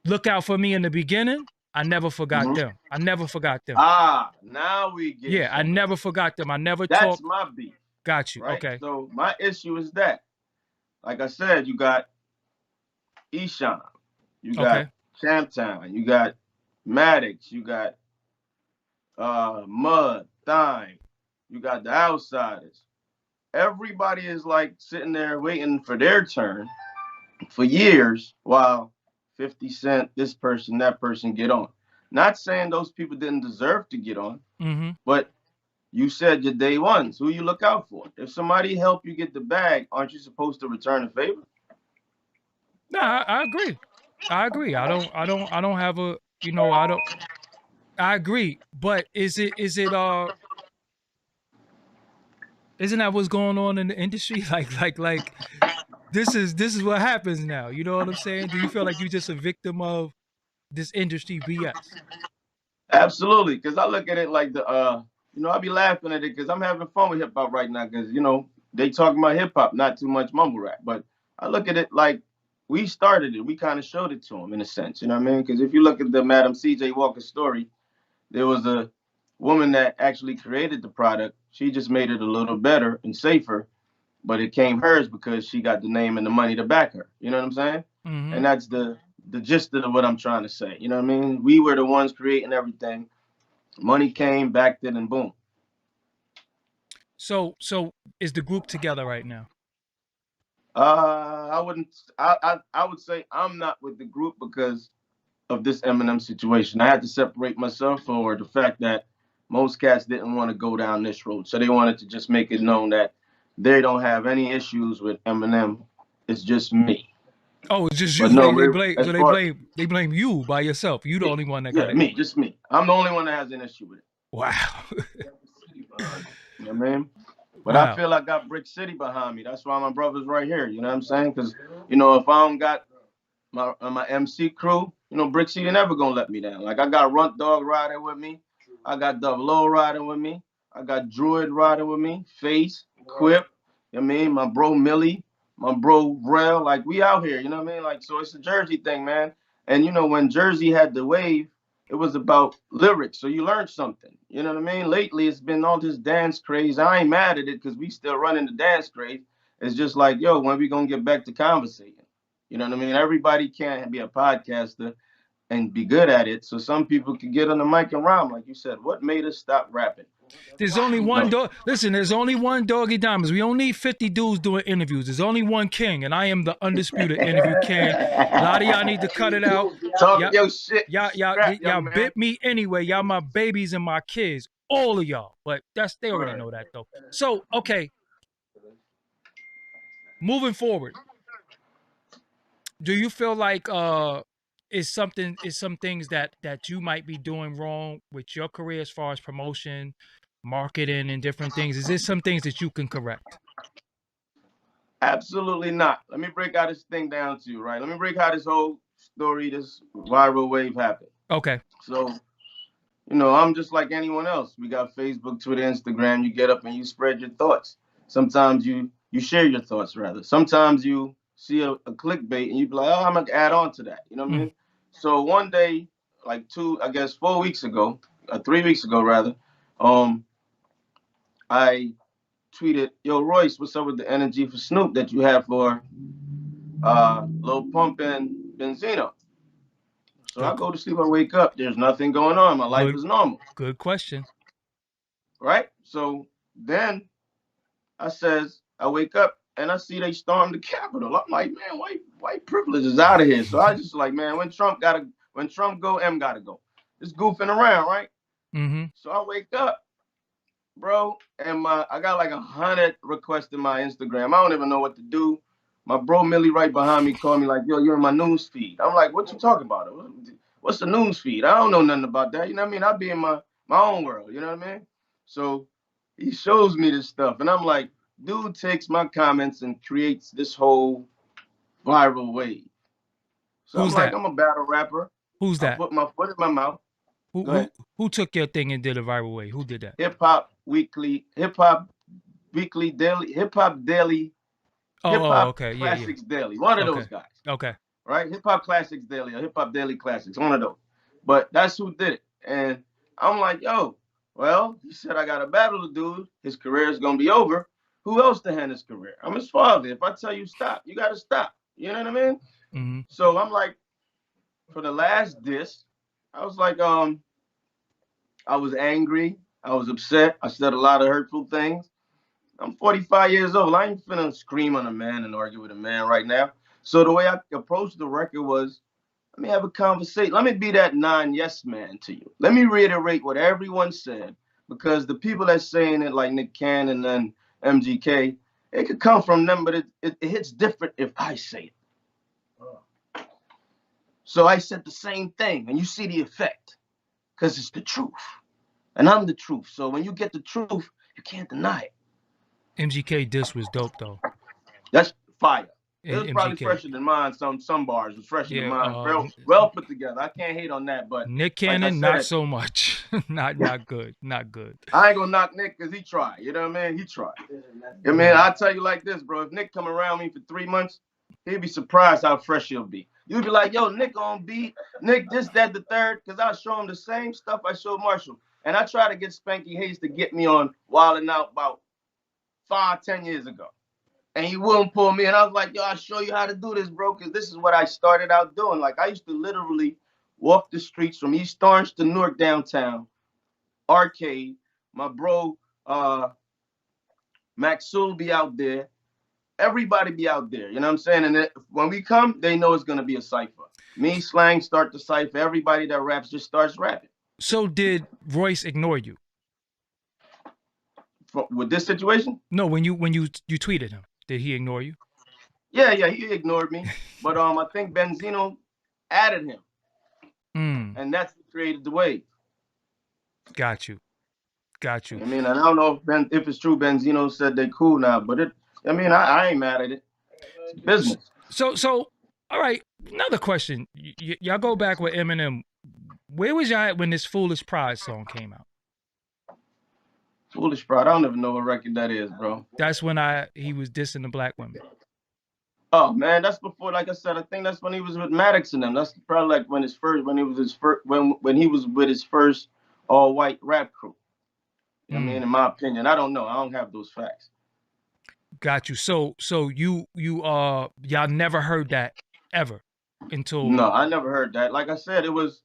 look out for me in the beginning, I never forgot Hmm. them. I never forgot them. Now we get Yeah, I somewhere. never forgot them. I never That's talked. my beef, Got you. right? Okay. So my issue is that, like I said, you got Eshawn, you got Okay. Champtown, you got Maddox, you got Mud, Thyme, you got the Outsiders. Everybody is like sitting there waiting for their turn for years while 50 Cent, this person, that person get on. Not saying those people didn't deserve to get on, Mm-hmm. but you said your day ones, who you look out for. If somebody help you get the bag, aren't you supposed to return a favor? No, I agree. I agree. I don't have a. I don't. I agree. But isn't that what's going on in the industry? Like this is what happens now. You know what I'm saying? Do you feel like you're just a victim of this industry BS? Absolutely, because I look at it like I be laughing at it because I'm having fun with hip hop right now because they talking about hip hop, not too much mumble rap. But I look at it like we started it, we kind of showed it to them in a sense. You know what I mean? Because if you look at the Madam C.J. Walker story, there was a woman that actually created the product, she just made it a little better and safer, but it came hers because she got the name and the money to back her. You know what I'm saying? Mm-hmm. And that's the gist of what I'm trying to say. You know what I mean? We were the ones creating everything. Money came, backed it, and boom. So is the group together right now? I wouldn't. I would say I'm not with the group because of this Eminem situation. I had to separate myself for the fact that most cats didn't want to go down this road, so they wanted to just make it known that they don't have any issues with Eminem. It's just me. Oh, it's just you. But no, They blame. as So far they blame you by yourself. You the me, only one that got yeah, it. me, just me. I'm the only one that has an issue with it. Wow. You know what I mean? But I Wow. feel I got Brick City behind me. That's why my brother's right here. You know what I'm saying? Because you know, if I don't got my MC crew, you know, Brick City never gonna let me down. Like I got Runt Dog riding with me, I got Double O riding with me, I got Druid riding with me, Face, Quip, you know what I mean, my bro Millie, my bro Rel, like we out here, you know what I mean? Like so it's a Jersey thing, man. And you know, when Jersey had the wave, it was about lyrics, so you learned something. You know what I mean? Lately it's been all this dance craze. I ain't mad at it because we still running the dance craze. It's just like, yo, when we gonna get back to conversating? You know what I mean? Everybody can't be a podcaster and be good at it. So some people can get on the mic and rhyme, like you said. What made us stop rapping? There's only one dog. Listen, there's only one Doggie Diamonds. We don't need 50 dudes doing interviews. There's only one king, and I am the undisputed interview king. A lot of y'all need to cut it out. Talk your shit. Y'all bit me anyway. Y'all my babies and my kids. All of y'all. But they already know that though. So, okay. Moving forward. Do you feel like is some things that you might be doing wrong with your career as far as promotion, marketing, and different things? Is there some things that you can correct? Absolutely not. Let me break out this thing down to you, right? Let me break how this whole story, this viral wave happened. Okay. So, you know, I'm just like anyone else. We got Facebook, Twitter, Instagram. You get up and you spread your thoughts. Sometimes you share your thoughts, rather. Sometimes you see a clickbait and you be like, oh, I'm gonna add on to that. You know what I mean? So one day, like 4 weeks ago, 3 weeks ago rather, I tweeted, yo, Royce, what's up with the energy for Snoop that you have for Lil Pump and Benzino? So I go to sleep, I wake up, there's nothing going on. My life is normal. Good question. Right? So then I wake up and I see they stormed the Capitol. I'm like, man, white privilege is out of here. So I just like, man, when Trump go, M gotta go. Just goofing around, right? Mm-hmm. So I wake up, bro, and I got like 100 requests in my Instagram. I don't even know what to do. My bro Millie right behind me called me like, yo, you're in my news feed. I'm like, what you talking about? What's the news feed? I don't know nothing about that. You know what I mean? I be in my own world. You know what I mean? So he shows me this stuff, and I'm like, dude takes my comments and creates this whole viral wave. So Who's I'm like, that? I'm a battle rapper. Who's that? I put my foot in my mouth. Who took your thing and did a viral wave? Who did that? Hip Hop Weekly Daily, Hip Hop Daily, Hip Hop Classics Daily. One of those guys. Okay. Right? Hip Hop Classics Daily or Hip Hop Daily Classics. One of those. But that's who did it. And I'm like, yo, well, he said I got a battle to do. His career is gonna be over. Who else to hand his career? I'm his father. If I tell you stop, you gotta stop. You know what I mean? Mm-hmm. So I'm like, for the last diss, I was like, I was angry. I was upset. I said a lot of hurtful things. I'm 45 years old. I ain't finna scream on a man and argue with a man right now. So the way I approached the record was, let me have a conversation. Let me be that non-yes man to you. Let me reiterate what everyone said, because the people that's saying it, like Nick Cannon and MGK, it could come from them, but it hits different if I say it. So I said the same thing, and you see the effect, because it's the truth. And I'm the truth. So when you get the truth, you can't deny it. MGK diss was dope though. That's fire. It was MGK. probably fresher than mine. Some bars was fresher than mine. Well put together. I can't hate on that, but Nick Cannon, not so much. not good. Not good. I ain't gonna knock Nick because he tried. You know what I mean? He tried. I mean, I'll tell you like this, bro. If Nick come around me for 3 months, he'd be surprised how fresh he'll be. You'd be like, yo, Nick on beat, Nick this, that, the third, because I'll show him the same stuff I showed Marshall. And I tried to get Spanky Hayes to get me on Wildin' Out about 5-10 years ago. And he wouldn't pull me. And I was like, yo, I'll show you how to do this, bro, because this is what I started out doing. Like, I used to literally walk the streets from East Orange to Newark downtown, arcade. My bro, Maxul be out there. Everybody be out there. You know what I'm saying? And when we come, they know it's going to be a cipher. Me, Slang, start the cipher. Everybody that raps just starts rapping. So did Royce ignore you? With this situation? No, when you tweeted him, did he ignore you? Yeah, he ignored me. But I think Benzino added him. And that's what created the wave. Got you. I mean, and I don't know if it's true Benzino said they cool now, but I ain't mad at it. It's business. So all right, another question. Y'all go back with Eminem. Where was y'all at when this Foolish Pride song came out? Foolish Pride, I don't even know what record that is, bro. That's when he was dissing the black women. Oh man, that's before, like I said, I think that's when he was with Maddox and them. That's probably like when he was with his first all-white rap crew. I mean, in my opinion, I don't know. I don't have those facts. Got you. So y'all never heard that ever until... No, I never heard that. Like I said, he was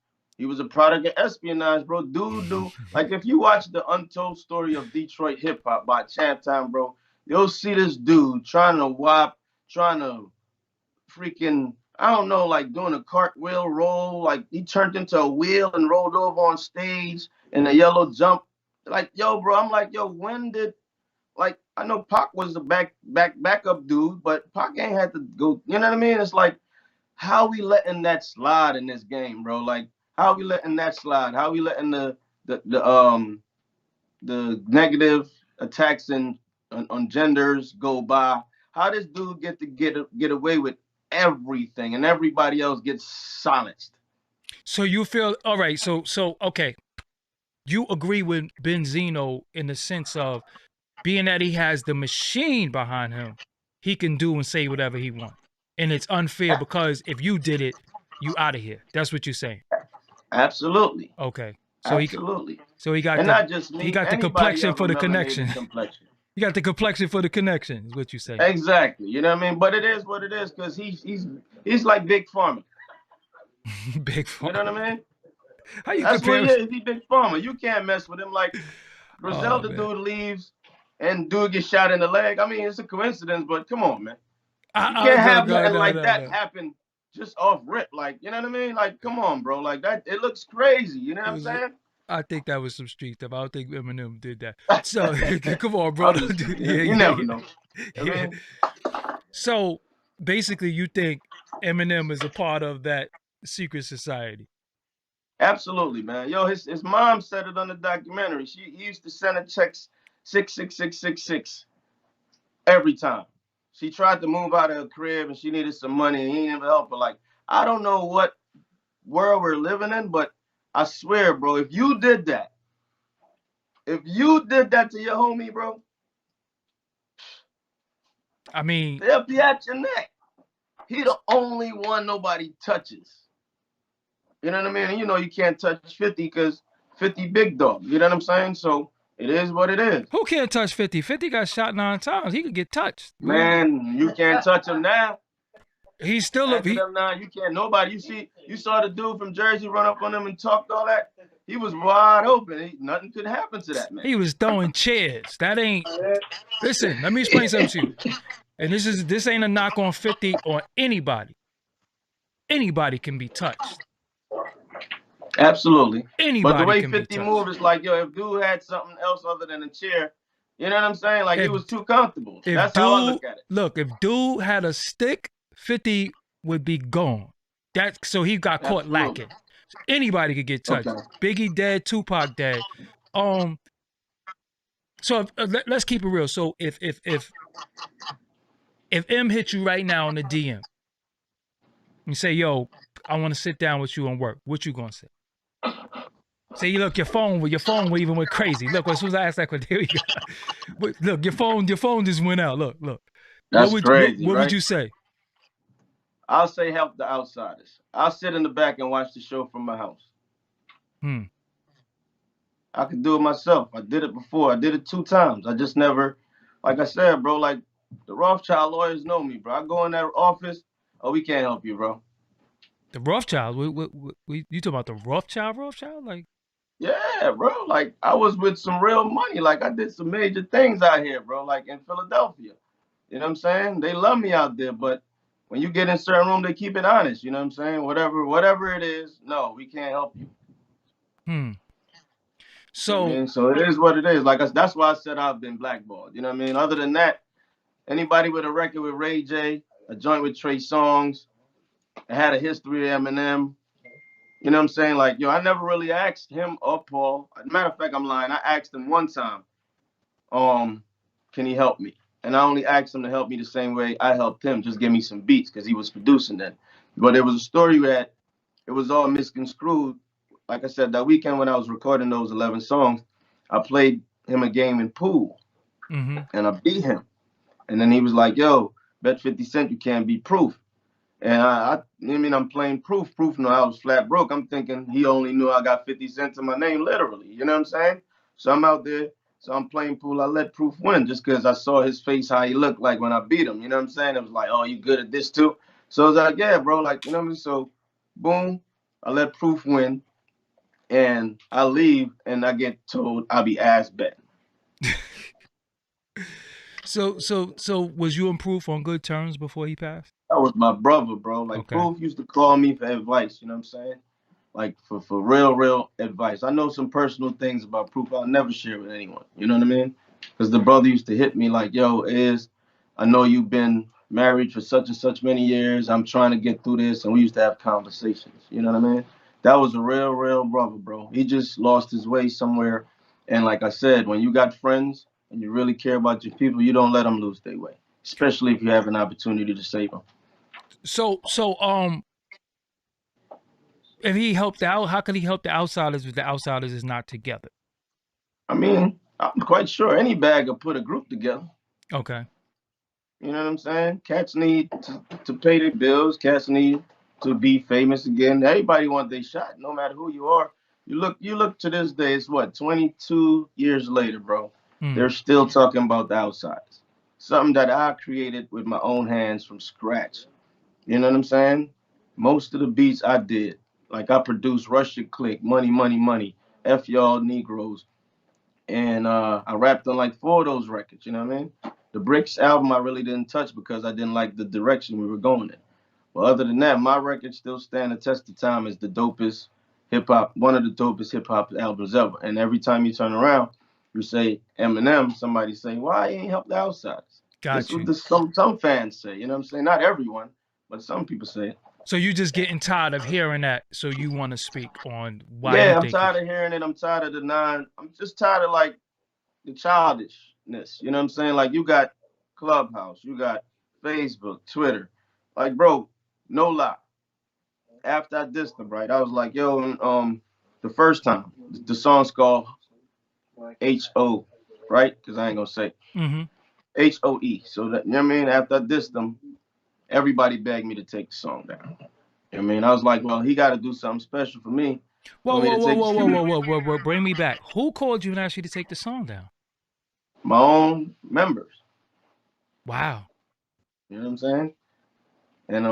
a product of espionage, bro. Dude. Like if you watch the Untold Story of Detroit Hip Hop by Champ Time, bro, you'll see this dude trying to freaking, I don't know, like doing a cartwheel roll. Like he turned into a wheel and rolled over on stage in a yellow jump. Like, yo, bro, I'm like, yo, when did, like, I know Pac was the backup dude, but Pac ain't had to go, you know what I mean? It's like, how we letting that slide in this game, bro? Like, how we letting that slide? How we letting the negative attacks on genders go by? How this dude get away with everything and everybody else gets silenced? So you feel, all right, so okay. You agree with Benzino in the sense of being that he has the machine behind him, he can do and say whatever he wants. And it's unfair because if you did it, you out of here. That's what you're saying. Absolutely. Okay. So absolutely. He got and the, not just me, he got the complexion for the connection. You got the complexion for the connection, is what you say. Exactly. You know what I mean? But it is what it is because he's like Big Pharma. Big Pharma. You know what I mean? How you That's compare? what he is. He's Big Pharma. You can't mess with him. Like Griselda dude leaves and dude gets shot in the leg. I mean, it's a coincidence, but come on, man. You can't have nothing like that happen just off rip. Like, you know what I mean? Like, come on, bro. Like that, it looks crazy. You know what I'm saying? I think that was some street stuff. I don't think Eminem did that. So come on, bro. You never know. Yeah. So basically, you think Eminem is a part of that secret society? Absolutely, man. Yo, his mom said it on the documentary. He used to send her checks 66666 every time. She tried to move out of her crib and she needed some money and he didn't even help her. Like, I don't know what world we're living in, but I swear, bro, if you did that to your homie, bro, I mean, they'll be at your neck. He the only one nobody touches. You know what I mean? And you know you can't touch 50 because 50 big dog. You know what I'm saying? So it is what it is. Who can't touch 50? 50 got shot 9 times. He could get touched. Man, you can't touch him now. He's still up. Now you can't. Nobody. You saw the dude from Jersey run up on him and talked all that. He was wide open. Nothing could happen to that man. He was throwing chairs. That ain't. Listen, let me explain something to you. And this ain't a knock on 50 or anybody. Anybody can be touched. Absolutely. Anybody. But the way 50 moved is like, yo, if dude had something else other than a chair, you know what I'm saying? Like he was too comfortable. That's how I look at it. Look, if dude had a stick, 50 would be gone. So he got caught lacking. So anybody could get touched. Okay. Biggie dead, Tupac dead. So let's keep it real. So if M hit you right now on the DM and say, yo, I want to sit down with you and work, what you gonna say? Say, look, your phone even went crazy. Look, as soon as I asked that question, here we go. Look, your phone just went out. Look. That's crazy. What would you say? I'll say help the outsiders. I'll sit in the back and watch the show from my house. I could do it myself. I did it before. I did it 2 times. I just never, like I said, bro, like the Rothschild lawyers know me, bro. I go in that office, oh, we can't help you, bro. The Rothschild. You talking about the Rothschild? Rothschild? Like, Yeah, bro. Like I was with some real money. Like I did some major things out here, bro. Like in Philadelphia. You know what I'm saying? They love me out there, but when you get in certain room, they keep it honest. You know what I'm saying? Whatever it is, no, we can't help you. hmm. You know what I So mean? So it is what it is. Like that's why I said I've been blackballed. You know what I mean? Other than that, anybody with a record with Ray J, a joint with Trey Songz, had a history of Eminem. You know what I'm saying? Like, yo, I never really asked him or Paul. As a matter of fact, I'm lying. I asked him one time, um, can he help me? And I only asked him to help me the same way I helped him, just give me some beats because he was producing then. But there was a story that it was all misconstrued. Like I said, that weekend when I was recording those 11 songs, I played him a game in pool mm-hmm. and I beat him. And then he was like, yo, bet 50 Cent you can't beat Proof. And I mean, I'm playing Proof. Proof knew I was flat broke. I'm thinking he only knew I got 50 cents in my name, literally. You know what I'm saying? So I'm out there. So I'm playing pool. I let Proof win just because I saw his face, how he looked like when I beat him. You know what I'm saying? It was like, oh, you good at this too? So I was like, yeah, bro. Like, you know what I mean? So, boom, I let Proof win. And I leave and I get told I'll be ass betting. So was you and Proof on good terms before he passed? That was my brother, bro. Like, Okay. Proof used to call me for advice. You know what I'm saying? Like for real advice. I know some personal things about Proof I'll never share with anyone. You know what I mean? Because the brother used to hit me like, yo, I know you've been married for such and such many years. I'm trying to get through this. And we used to have conversations. You know what I mean? That was a real brother, bro. He just lost his way somewhere. And like I said, when you got friends and you really care about your people, you don't let them lose their way, especially if you have an opportunity to save them. So if he helped out, how could he help the Outsidaz if the Outsidaz is not together? I mean, I'm quite sure any bag will put a group together. Okay. You know what I'm saying? Cats need to pay their bills. Cats need to be famous again. Everybody wants their shot, no matter who you are. You look to this day, it's what, 22 years later, bro. Mm. They're still talking about the Outsides. Something that I created with my own hands from scratch. You know what I'm saying? Most of the beats I did. Like I produced Rush Your Click, Money, Money, Money, F Y'all Negroes. And I rapped on like 4 of those records, you know what I mean? The Bricks album I really didn't touch because I didn't like the direction we were going in. But other than that, my records still stand the test of time as the dopest hip hop, one of the dopest hip hop albums ever. And every time you turn around, you say Eminem, somebody say, why he ain't help the Outsiders? This Got is you. what some fans say, you know what I'm saying? Not everyone, but some people say it. So you just getting tired of hearing that, so you want to speak on why you Yeah, I'm think tired of hearing it. I'm tired of I'm just tired of like the childishness. You know what I'm saying? Like you got Clubhouse, you got Facebook, Twitter. Like, bro, no lie. After I dissed them, right, I was like, yo, the first time, the song's called H.O., right? Because I ain't gonna say Mm-hmm. H.O.E. So that, you know what I mean? After I dissed them, everybody begged me to take the song down. You know what I mean? I was like, well, he got to do something special for me. Whoa, For me whoa, to whoa, take whoa, whoa, whoa, whoa, whoa, whoa, bring me back. Who called you and asked you to take the song down? my own members. Wow. You know what I'm saying? And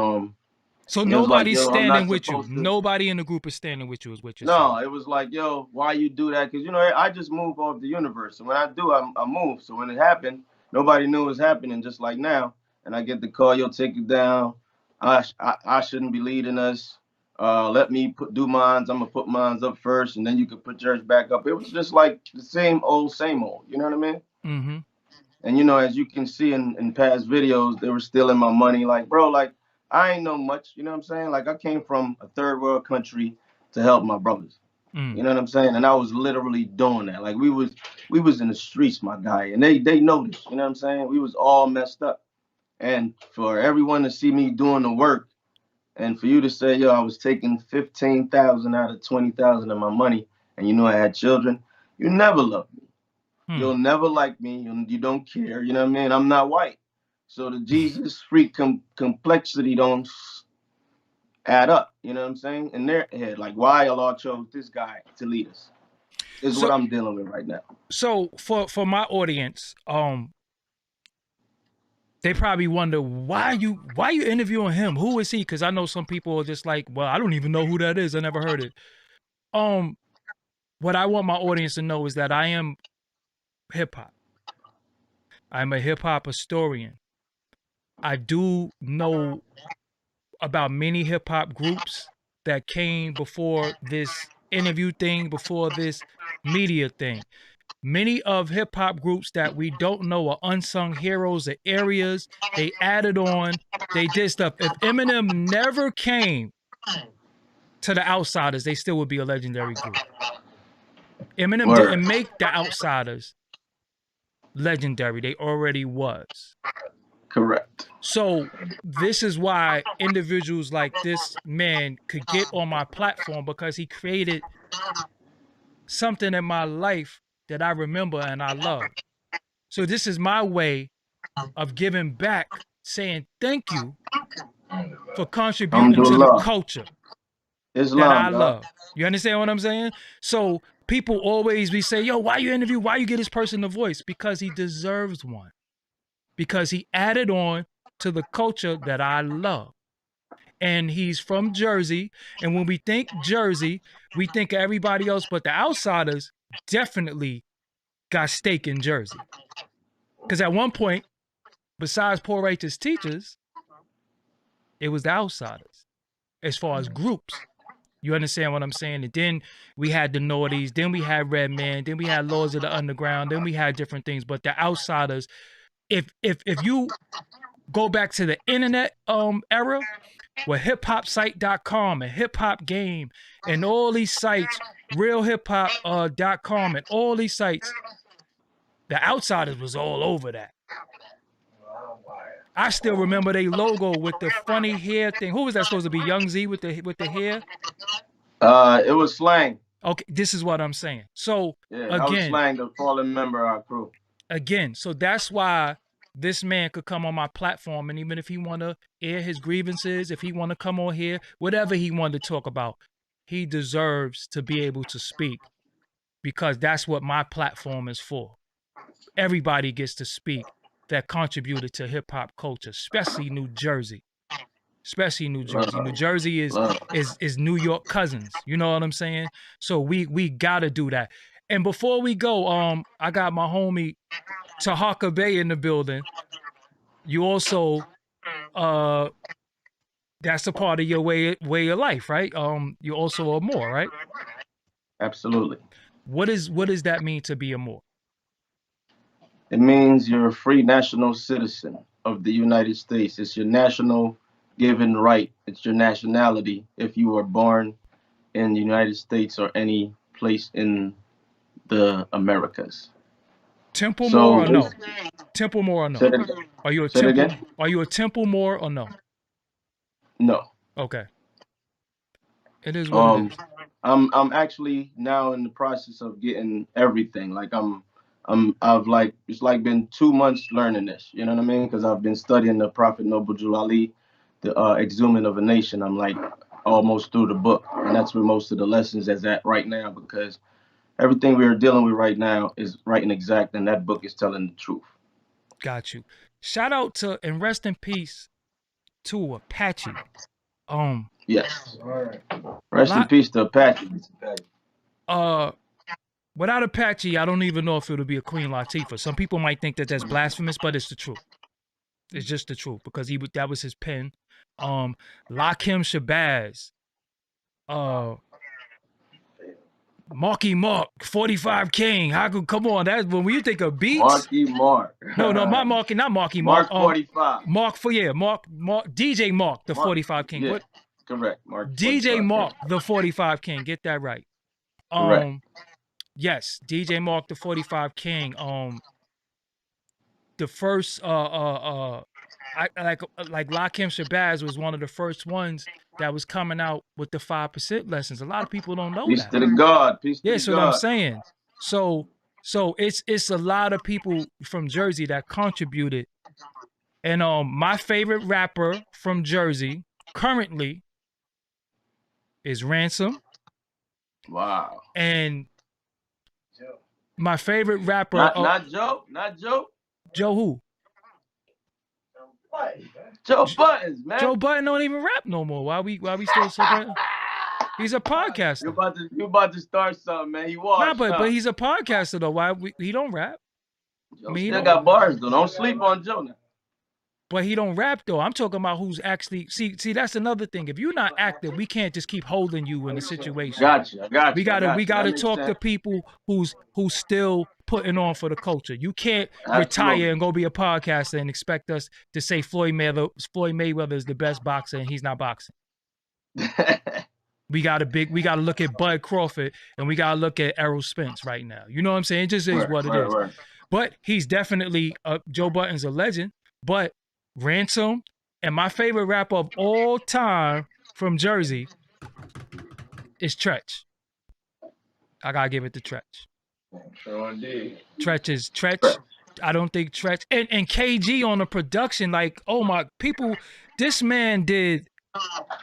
So it was like, nobody's yo, I'm standing not with you. supposed to. Nobody in the group is standing with you, is what you're No, saying. it was like, yo, why you do that? Because, you know, I just move off the universe. And when I do, I move. So when it happened, nobody knew it was happening, just like now. And I get the call, yo, take it down. I shouldn't be leading us. Let me do mines. I'm going to put mines up first, and then you can put yours back up. It was just like the same old, same old. You know what I mean? Mm-hmm. And, you know, as you can see in past videos, they were stealing my money. Like, bro, like, I ain't know much. You know what I'm saying? Like, I came from a third world country to help my brothers. Mm. You know what I'm saying? And I was literally doing that. Like, we was in the streets, my guy. And they noticed. You know what I'm saying? We was all messed up. And for everyone to see me doing the work, and for you to say, yo, I was taking 15,000 out of 20,000 of my money, and you know I had children, you never loved me. Hmm. You'll never like me. You don't care. You know what I mean? I'm not white. So the Jesus freak complexity don't add up. You know what I'm saying? In their head, like, why Allah chose this guy to lead us? is what I'm dealing with right now. So for my audience, they probably wonder why you interviewing him? Who is he? Because I know some people are just like, well, I don't even know who that is. I never heard it. What I want my audience to know is that I am hip hop. I'm a hip hop historian. I do know about many hip hop groups that came before this interview thing, before this media thing. Many of hip hop groups that we don't know are unsung heroes of areas. They added on, they did stuff. If Eminem never came to the Outsidaz, they still would be a legendary group. Eminem didn't make the Outsidaz legendary. They already was. Correct. So this is why individuals like this man could get on my platform, because he created something in my life that I remember and I love. So this is my way of giving back, saying thank you for contributing to the culture that I love. You understand what I'm saying? So people always be saying, yo, why you interview? Why you get this person a voice? Because he deserves one. Because he added on to the culture that I love. And he's from Jersey. And when we think Jersey, we think of everybody else, but the Outsidaz definitely got stake in Jersey. Because at one point, besides Poor Righteous Teachers, it was the Outsidaz as far as groups. You understand what I'm saying? And then we had the Naughties, then we had Redman, then we had Lords of the Underground, then we had different things. But the Outsidaz, if you go back to the internet era, with hiphopsite.com and Hip Hop Game and all these sites, realhiphop.com and all these sites, the Outsidaz was all over that. I still remember their logo with the funny hair thing. Who was that supposed to be? Young Z with the hair? It was Slang. Okay, this is what I'm saying. So yeah, again, I was Slang, the fallen member of our crew. Again, so that's why this man could come on my platform, and even if he want to air his grievances, if he want to come on here, whatever he wanted to talk about, he deserves to be able to speak, because that's what my platform is for. Everybody gets to speak that contributed to hip hop culture, especially New Jersey. Especially New Jersey. New Jersey is New York cousins. You know what I'm saying? So we gotta do that. And before we go, I got my homie Tahaka Bay in the building. You also that's a part of your way of life, right? You also a Moor, right? Absolutely. What does that mean to be a Moor? It means you're a free national citizen of the United States. It's your national given right. It's your nationality if you were born in the United States or any place in the Americas. Temple Moor or no? Temple Moor or no? Are you a temple? Are you a temple Moor or no? No. Okay. It is what it is. I'm actually now in the process of getting everything. Like I've like, it's like been 2 months learning this. You know what I mean? Because I've been studying the Prophet Noble Julali, the Exhuming of a Nation. I'm like almost through the book, and that's where most of the lessons is at right now, because everything we are dealing with right now is right and exact, and that book is telling the truth. Got you. Shout out to, and rest in peace to Apache. Yes. Rest in peace to Apache. Without Apache, I don't even know if it'll be a Queen Latifah. Some people might think that that's blasphemous, but it's the truth. It's just the truth, because that was his pen. Lakim Shabazz, Marky Mark, 45 King. How could, come on, that's when you think of beats. Marky Mark. No, not Marky Mark. Mark 45. Mark, DJ Mark, the 45 King. Yeah, what? Correct. Mark. DJ Mark, the 45 King. Get that right. Correct. Yes, DJ Mark, the 45 King. The first like Lakim Shabazz was one of the first ones that was coming out with the 5% lessons. A lot of people don't know Peace that. to the God. Peace to the God. That's what I'm saying. So it's a lot of people from Jersey that contributed. And my favorite rapper from Jersey currently is Ransom. Wow. And My favorite rapper. Not Joe. Joe who? Joe Buttons, man. Joe Budden don't even rap no more. Why we still support? He's a podcaster. You about to start something, man. He washed but he's a podcaster though. Why he don't rap? Joe still got bars though. Don't sleep on Joe now. But he don't rap though. I'm talking about who's actually see. That's another thing. If you're not active, we can't just keep holding you in a situation. Gotcha. We gotta talk to people who's still putting on for the culture. You can't retire and go be a podcaster and expect us to say Floyd Mayweather is the best boxer and he's not boxing. We gotta look at Bud Crawford and we gotta look at Errol Spence right now. You know what I'm saying? It just is what it is. But he's definitely Joe Budden's a legend. But Ransom and my favorite rapper of all time from Jersey is Tretch. I gotta give it to Tretch. Sure indeed. Tretch. I don't think Tretch and KG on the production. Like, oh my people, this man did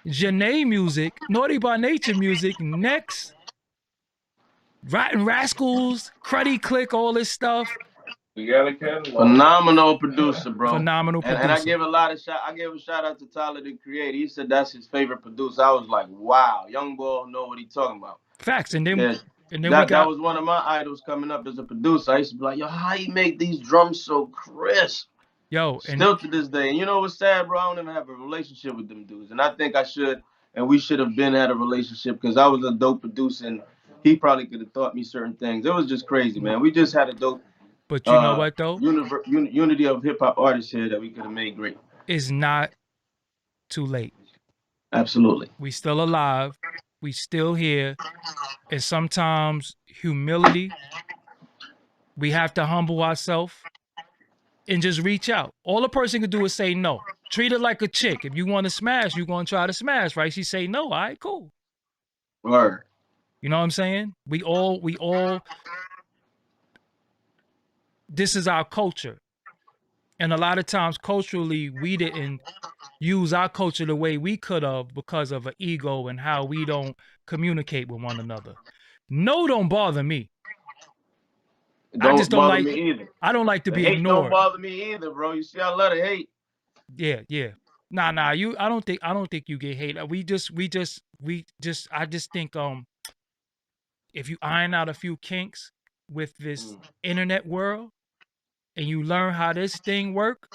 Janae music, Naughty by Nature music, Next, Rotten Rascals, Cruddy Click, all this stuff. We got a catalog. Phenomenal producer, bro. Phenomenal producer. And I give a shout out to Tyler the Creator. He said that's his favorite producer. I was like, wow, young boy know what he's talking about. Facts. And then that was one of my idols coming up as a producer. I used to be like, yo, how you make these drums so crisp? Yo, still to this day. And you know what's sad, bro? I don't even have a relationship with them dudes. And I think I should, and we should have been had a relationship because I was a dope producer and he probably could have taught me certain things. It was just crazy, man. We just had a dope. But you know what, though? Unity of hip-hop artists here that we could have made great. It's not too late. Absolutely. We still alive. We still here. And sometimes humility, we have to humble ourselves and just reach out. All a person can do is say no. Treat it like a chick. If you want to smash, you're going to try to smash, right? She say no. All right, cool. Word. You know what I'm saying? We all... This is our culture. And a lot of times culturally, we didn't use our culture the way we could have because of an ego and how we don't communicate with one another. No, don't bother me. I just don't like me either. I don't like to be hate ignored. Don't bother me either, bro. You see, I love to hate. Yeah. Nah. I don't think you get hate. I just think if you iron out a few kinks with this internet world, and you learn how this thing work,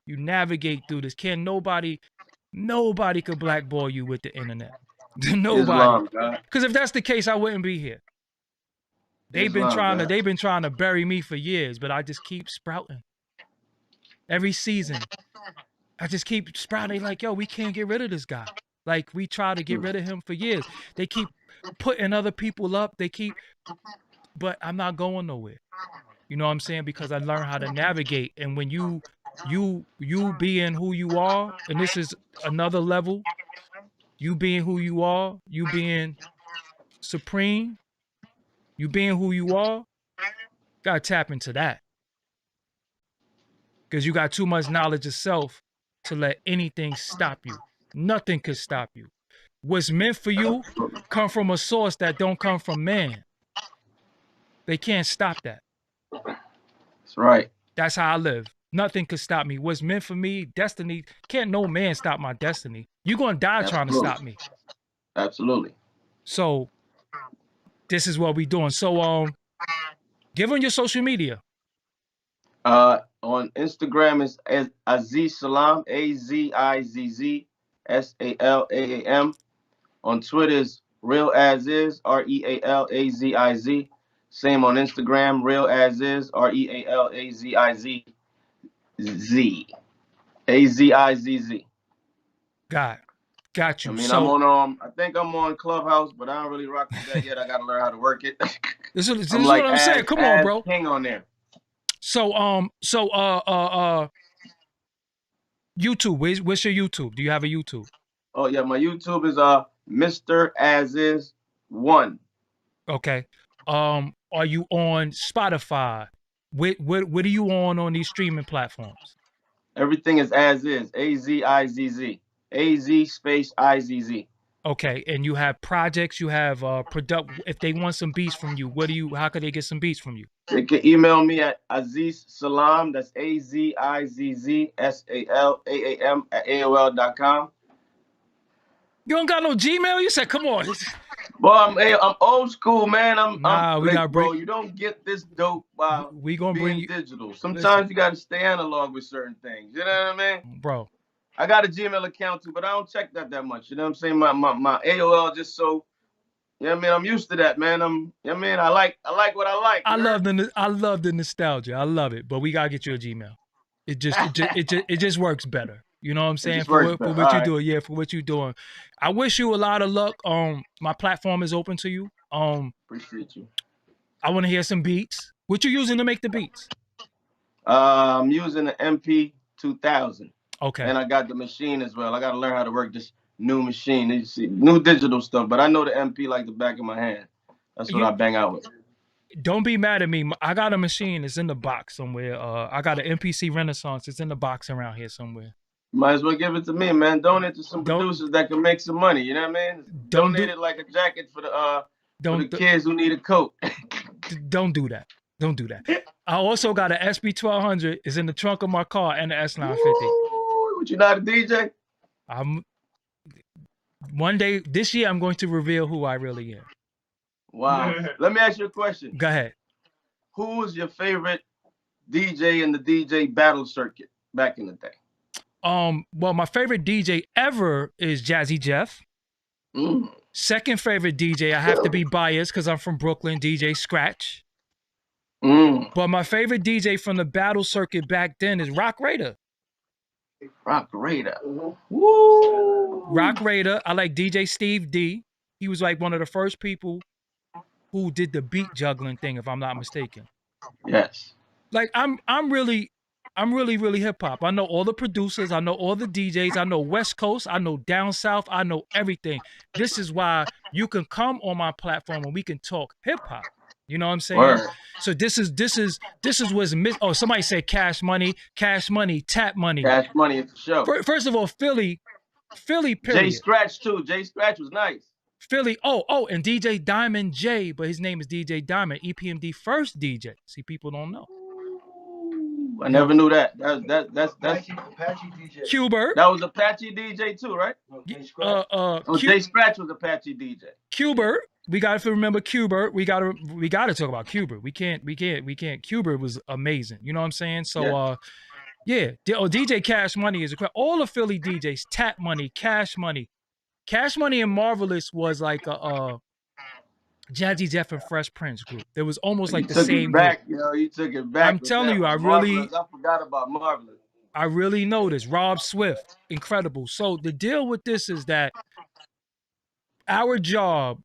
you navigate through this. Nobody could blackball you with the internet. Nobody. Because if that's the case, I wouldn't be here. They've been trying to bury me for years, but I just keep sprouting. Every season, I just keep sprouting. They like, yo, we can't get rid of this guy. Like, we try to get rid of him for years. They keep putting other people up. But I'm not going nowhere. You know what I'm saying? Because I learned how to navigate. And when you being who you are, and this is another level, you being who you are, you being supreme, you being who you are, gotta tap into that. Because you got too much knowledge of self to let anything stop you. Nothing could stop you. What's meant for you come from a source that don't come from man. They can't stop that. That's right. That's how I live. Nothing could stop me. What's meant for me, destiny, can't no man stop my destiny. You're going to die trying to stop me. Absolutely. So this is what we doing. So give them your social media. On Instagram is Aziz Salam, AZIZZSALAAM. On Twitter is Real As Is, REALAZIZ. Same on Instagram, Real As Is, REALAZIZ. AZIZZ. Got you. I mean, so, I think I'm on Clubhouse, but I don't really rock with that yet. I gotta learn how to work it. This is what I'm saying. Come on, bro. Hang on there. So YouTube. What's your YouTube? Do you have a YouTube? Oh yeah, my YouTube is Mr. As Is 1. Okay. Are you on Spotify? What are you on these streaming platforms? Everything is As Is. AZIZZ. AZ space IZZ. Okay, and you have projects, you have product. If they want some beats from you, how could they get some beats from you? They can email me at Aziz Salam. That's AZIZZSALAAM at AOL.com. You don't got no Gmail? You said, come on. Boy, I'm old school, man. Nah, we gotta bro. bring. You don't get this dope by We gonna bring being you, digital. Sometimes listen, you gotta stay analog with certain things. You know what I mean? bro. I got a Gmail account too, but I don't check that much. You know what I'm saying? My AOL just so. You know what I mean? I'm used to that, man. I like what I like. I love the nostalgia. I love it, but we gotta get you a Gmail. It just works better. You know what I'm It saying? just works For better. what you All doing, yeah, for what you doing. I wish you a lot of luck. My platform is open to you. Appreciate you. I want to hear some beats. What you using to make the beats? I'm using the MP 2000. Okay. And I got the machine as well. I got to learn how to work this new machine. You see, new digital stuff, but I know the MP like the back of my hand. That's what I bang out with. Don't be mad at me. I got a machine. It's in the box somewhere. I got an MPC Renaissance. It's in the box around here somewhere. Might as well give it to me, man. Donate to some producers that can make some money. You know what I mean? Donate it like a jacket for the kids who need a coat. Don't do that. Don't do that. I also got an SB1200. It's in the trunk of my car and the S950. What, you not a DJ? One day this year I'm going to reveal who I really am. Wow. Let me ask you a question. Go ahead. Who was your favorite DJ in the DJ battle circuit back in the day? Well, my favorite DJ ever is Jazzy Jeff. Second favorite DJ, I have to be biased because I'm from Brooklyn, DJ Scratch. But my favorite DJ from the battle circuit back then is Rock Raider. Rock Raider. Woo! Rock Raider. I like DJ Steve D. He was like one of the first people who did the beat juggling thing, if I'm not mistaken. Yes. Like I'm really hip hop. I know all the producers, I know all the DJs, I know West Coast, I know down south, I know everything. This is why you can come on my platform and we can talk hip hop. You know what I'm saying? Word. So this is what's missing. Oh, somebody said Cash Money, Tap Money. Cash Money is the show. First of all, Philly, period. Jay Scratch too. Jay Scratch was nice. Philly, and DJ Diamond J, but his name is DJ Diamond, EPMD first DJ. See, people don't know. I never knew that. That's Apache DJ. Q-Bert. That was Apache DJ too, right? Jay Scratch. Jay Scratch was Apache DJ. Q-Bert. We got to remember Q-Bert. We got to talk about Q-Bert. We can't. Q-Bert was amazing. You know what I'm saying? So DJ Cash Money is all the Philly DJs. Tap Money, Cash Money and Marvelous was like a Jazzy Jeff and Fresh Prince group. There was almost like the same group. You took it back. I'm telling you, I forgot about Marvelous. I really know this. Rob Swift, incredible. So the deal with this is that our job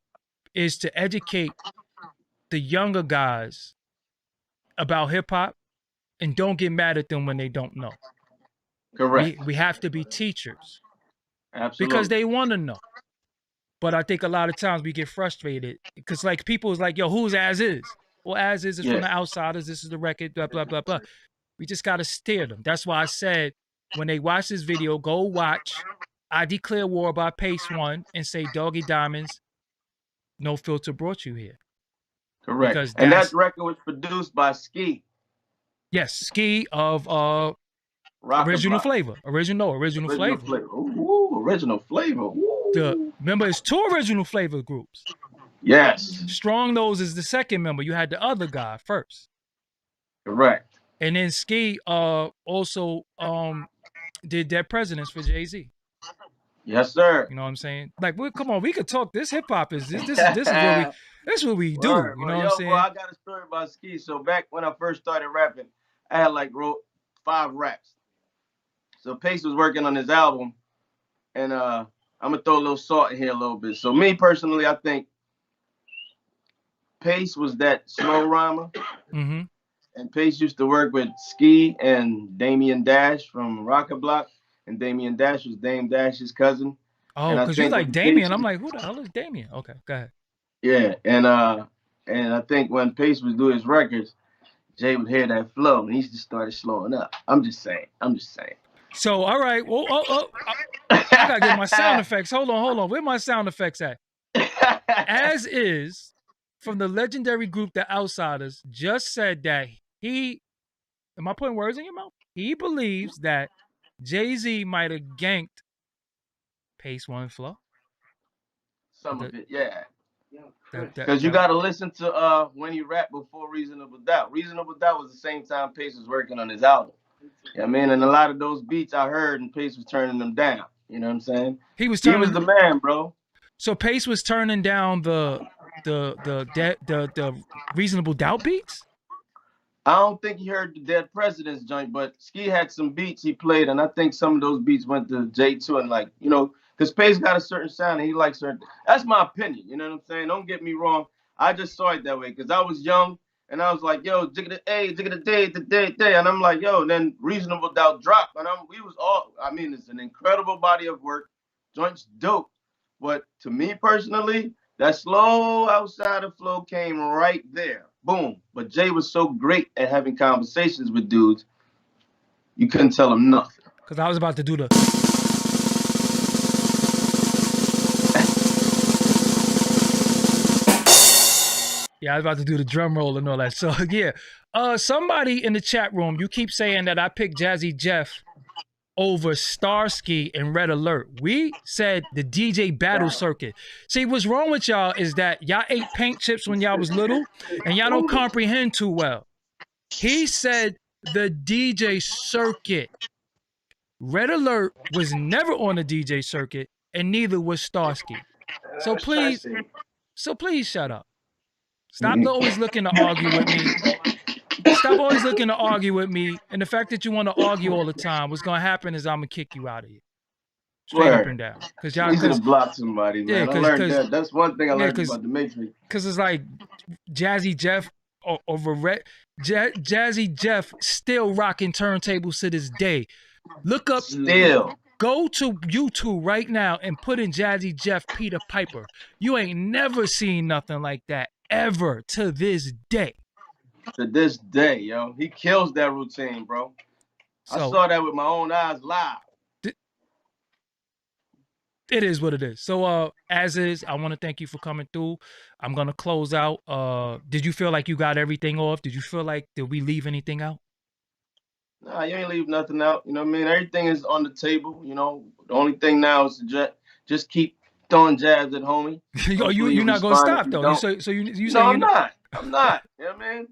is to educate the younger guys about hip hop and don't get mad at them when they don't know. Correct. We have to be teachers. Absolutely. Because they want to know. But I think a lot of times we get frustrated because like people is like, yo, who's As Is? Well, As Is from the Outsidaz. This is the record, blah, blah, blah, blah. We just got to steer them. That's why I said when they watch this video, go watch I Declare War by Pace One and say Doggie Diamonds, No Filter brought you here. Correct. Because and that record was produced by Ski. Yes, Ski of Original Flavor. Original Flavor. Ooh, Original Flavor. Ooh. Remember, it's two Original Flavor groups. Yes. Strong Nose is the second member. You had the other guy first. Correct. And then Ski also did Dead Presidents for Jay-Z. Yes, sir. You know what I'm saying? Like, come on, we could talk. This hip hop is this is what we do. Word, you know what I'm saying? Bro, I got a story about Ski. So back when I first started rapping, I had wrote 5 raps. So Pace was working on his album, and I'm gonna throw a little salt in here a little bit. So me personally, I think Pace was that slow rhymer. Mm-hmm. And Pace used to work with Ski and Damian Dash from Rocket Block. And Damian Dash was Dame Dash's cousin. Oh, because you like Damian. I'm like, who the hell is Damian? Okay, go ahead. Yeah, and I think when Pace would do his records, Jay would hear that flow and he just started slowing up. I'm just saying. So all right, well, I gotta get my sound effects. Hold on. Where my sound effects at? As is from the legendary group The Outsidaz just said that he, am I putting words in your mouth? He believes that Jay-Z might have ganked Pace One Flow. Some of it, yeah. That, Because you got to listen to when he rapped before Reasonable Doubt. Reasonable Doubt was the same time Pace was working on his album. You know what I mean? And a lot of those beats I heard, and Pace was turning them down. You know what I'm saying? He was the man, bro. So Pace was turning down the Reasonable Doubt beats? I don't think he heard the Dead President's joint, but Ski had some beats he played, and I think some of those beats went to J2 and like, you know, because Pace got a certain sound and he likes certain. That's my opinion. You know what I'm saying? Don't get me wrong. I just saw it that way because I was young and I was like, yo, jigga the day, and I'm like, yo. And then Reasonable Doubt dropped, and we was all. I mean, it's an incredible body of work. Joint's dope, but to me personally, that slow Outsider flow came right there. Boom. But Jay was so great at having conversations with dudes, you couldn't tell him nothing. Because I was about to do the. Yeah, I was about to do the drum roll and all that. So, yeah. Somebody in the chat room, you keep saying that I picked Jazzy Jeff over Starsky and Red Alert. We said the DJ battle circuit. See, what's wrong with y'all is that y'all ate paint chips when y'all was little and y'all don't comprehend too well. He said the DJ circuit. Red Alert was never on the DJ circuit and neither was Starsky. So please shut up. Stop always looking to argue with me. Stop always looking to argue with me. And the fact that you want to argue all the time, what's going to happen is I'm going to kick you out of here. Straight up and down. Because y'all could have blocked somebody, man. I learned that. That's one thing I learned about the Matrix. Because it's like Jazzy Jeff over Red. Jazzy Jeff still rocking turntables to this day. Look up. Still. Go to YouTube right now and put in Jazzy Jeff Peter Piper. You ain't never seen nothing like that ever to this day. To this day, yo. He kills that routine, bro. So, I saw that with my own eyes live. It is what it is. So, as is, I want to thank you for coming through. I'm going to close out. Did you feel like you got everything off? Did you feel like, did we leave anything out? Nah, you ain't leave nothing out. You know what I mean? Everything is on the table. You know, the only thing now is to just keep throwing jabs at homie. You're not going to stop, though. I'm not. I'm not. You know what I mean?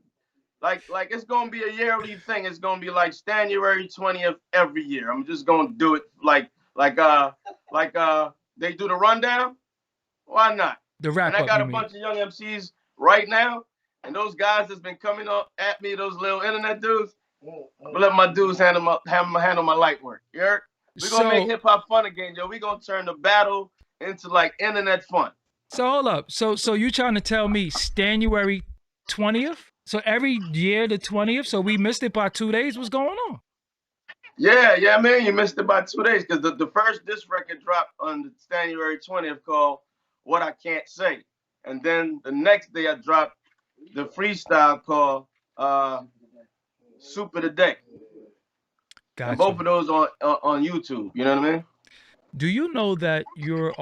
Like it's gonna be a yearly thing. It's gonna be like January 20th every year. I'm just gonna do it like they do the rundown. Why not? The wrap up. And I got a bunch of young MCs right now, and those guys that's been coming up at me, those little internet dudes. I'm gonna let my dudes handle my light work. You heard? We're gonna make hip hop fun again, yo. We're gonna turn the battle into like internet fun. So hold up. So you trying to tell me January 20th? So every year the 20th, so we missed it by 2 days. What's going on? Yeah, man, you missed it by 2 days because the first disc record dropped on January 20th called What I Can't Say. And then the next day I dropped the freestyle called Soup of the Day. Gotcha. And both of those on YouTube, you know what I mean? Do you know that you're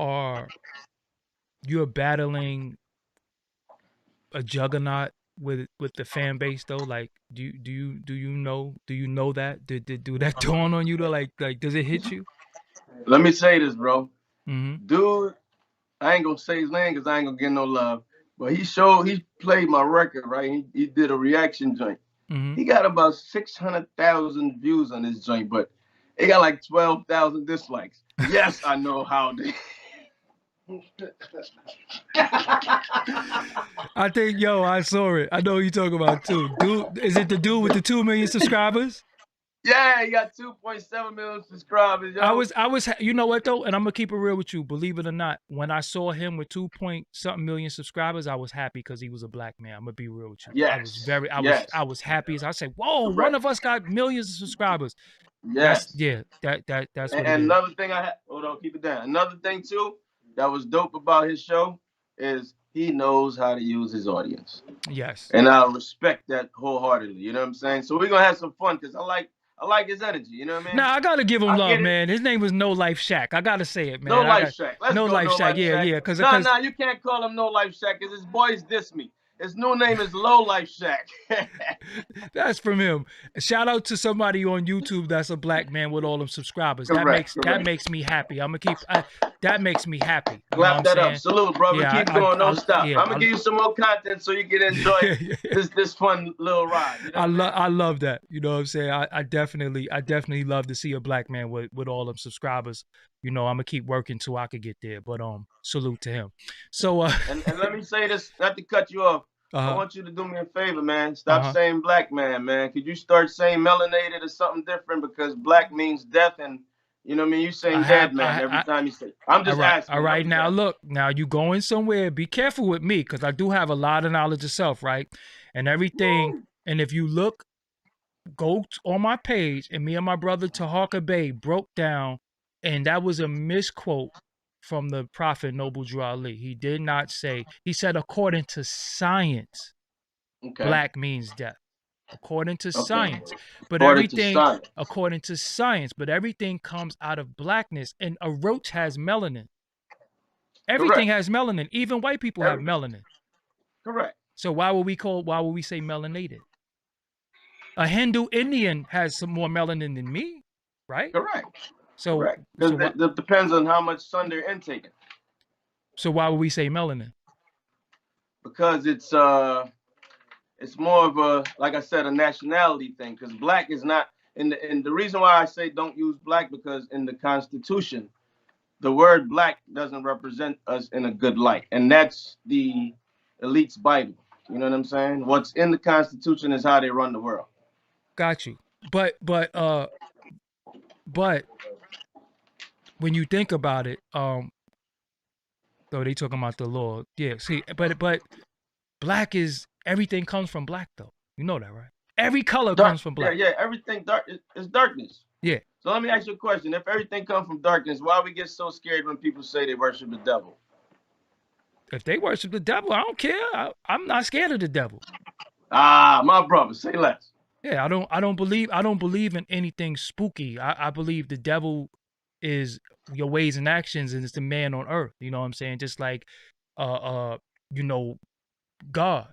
battling a juggernaut with the fan base though? Like do you know that? Do that dawn on you though? Like does it hit you? Let me say this, bro. Mm-hmm. Dude, I ain't gonna say his name because I ain't gonna get no love. But he played my record, right? He did a reaction joint. Mm-hmm. He got about 600,000 views on this joint, but it got like 12,000 dislikes. Yes, I know how they. I think, I saw it. I know who you talking about too. Dude, is it the dude with the 2 million subscribers? Yeah, he got 2.7 million subscribers. Yo. I was, you know what though, and I'm gonna keep it real with you. Believe it or not, when I saw him with 2-point-something million subscribers, I was happy because he was a black man. I'm gonna be real with you. Yes. I was happy. I said, whoa, one of us got millions of subscribers. Yes. That's what. And another thing hold on, keep it down. Another thing too that was dope about his show is he knows how to use his audience. Yes. And I respect that wholeheartedly. You know what I'm saying? So we're gonna have some fun because I I like his energy. You know what I mean? Nah, I gotta give him I love, get it. man. His name was No Life Shaq. I gotta say it, man. No Life Shack. Let's No go, Life No Shaq. Life Yeah, Shack. yeah. Cause Nah, you can't call him No Life Shack because his boys diss me. His new name is Low Life Shack. that's from him. Shout out to somebody on YouTube that's a black man with all them subscribers. Correct. That makes me happy. I'm gonna keep. That makes me happy. You know what Clap I'm that up. saying? Salute, brother. Yeah, Keep going. Don't stop. yeah, I'm gonna give you some more content so you can enjoy this fun little ride. You know I love that. You know what I'm saying? I definitely love to see a black man with all them subscribers. You know, I'm gonna keep working till I could get there. But salute to him. So and let me say this, not to cut you off. I want you to do me a favor, man. Stop saying black man, man. Could you start saying melanated or something different? Because black means death, and you know what I mean? You saying dead man every time you say it. I'm just asking. All right, now look, now you going somewhere. Be careful with me, because I do have a lot of knowledge of self, right? And everything. Woo. And if you look, go on my page, and me and my brother Tahaka Bey broke down, and that was a misquote from the Prophet Noble Drew Ali. He did not say, he said, according to science, black means death. According to science. But according to science, but everything comes out of blackness. And a roach has melanin. Everything has melanin. Even white people have melanin. Correct. So why would we say melanated? A Hindu Indian has some more melanin than me, right? Correct. So it depends on how much sun they're intaking. So why would we say melanin? Because it's more of a, like I said, a nationality thing. Because black is not and the reason why I say don't use black, because in the Constitution, the word black doesn't represent us in a good light, and that's the elite's Bible. You know what I'm saying? What's in the Constitution is how they run the world. Got you. But when you think about it, though they talking about the Lord. Yeah, see, but black is, everything comes from black though. You know that, right? Every color comes from black. Yeah, everything dark is darkness. Yeah. So let me ask you a question. If everything comes from darkness, why we get so scared when people say they worship the devil? If they worship the devil, I don't care. I'm not scared of the devil. My brother, say less. Yeah, I don't believe in anything spooky. I believe the devil is your ways and actions, and it's the man on earth. You know what I'm saying? Just like you know, God.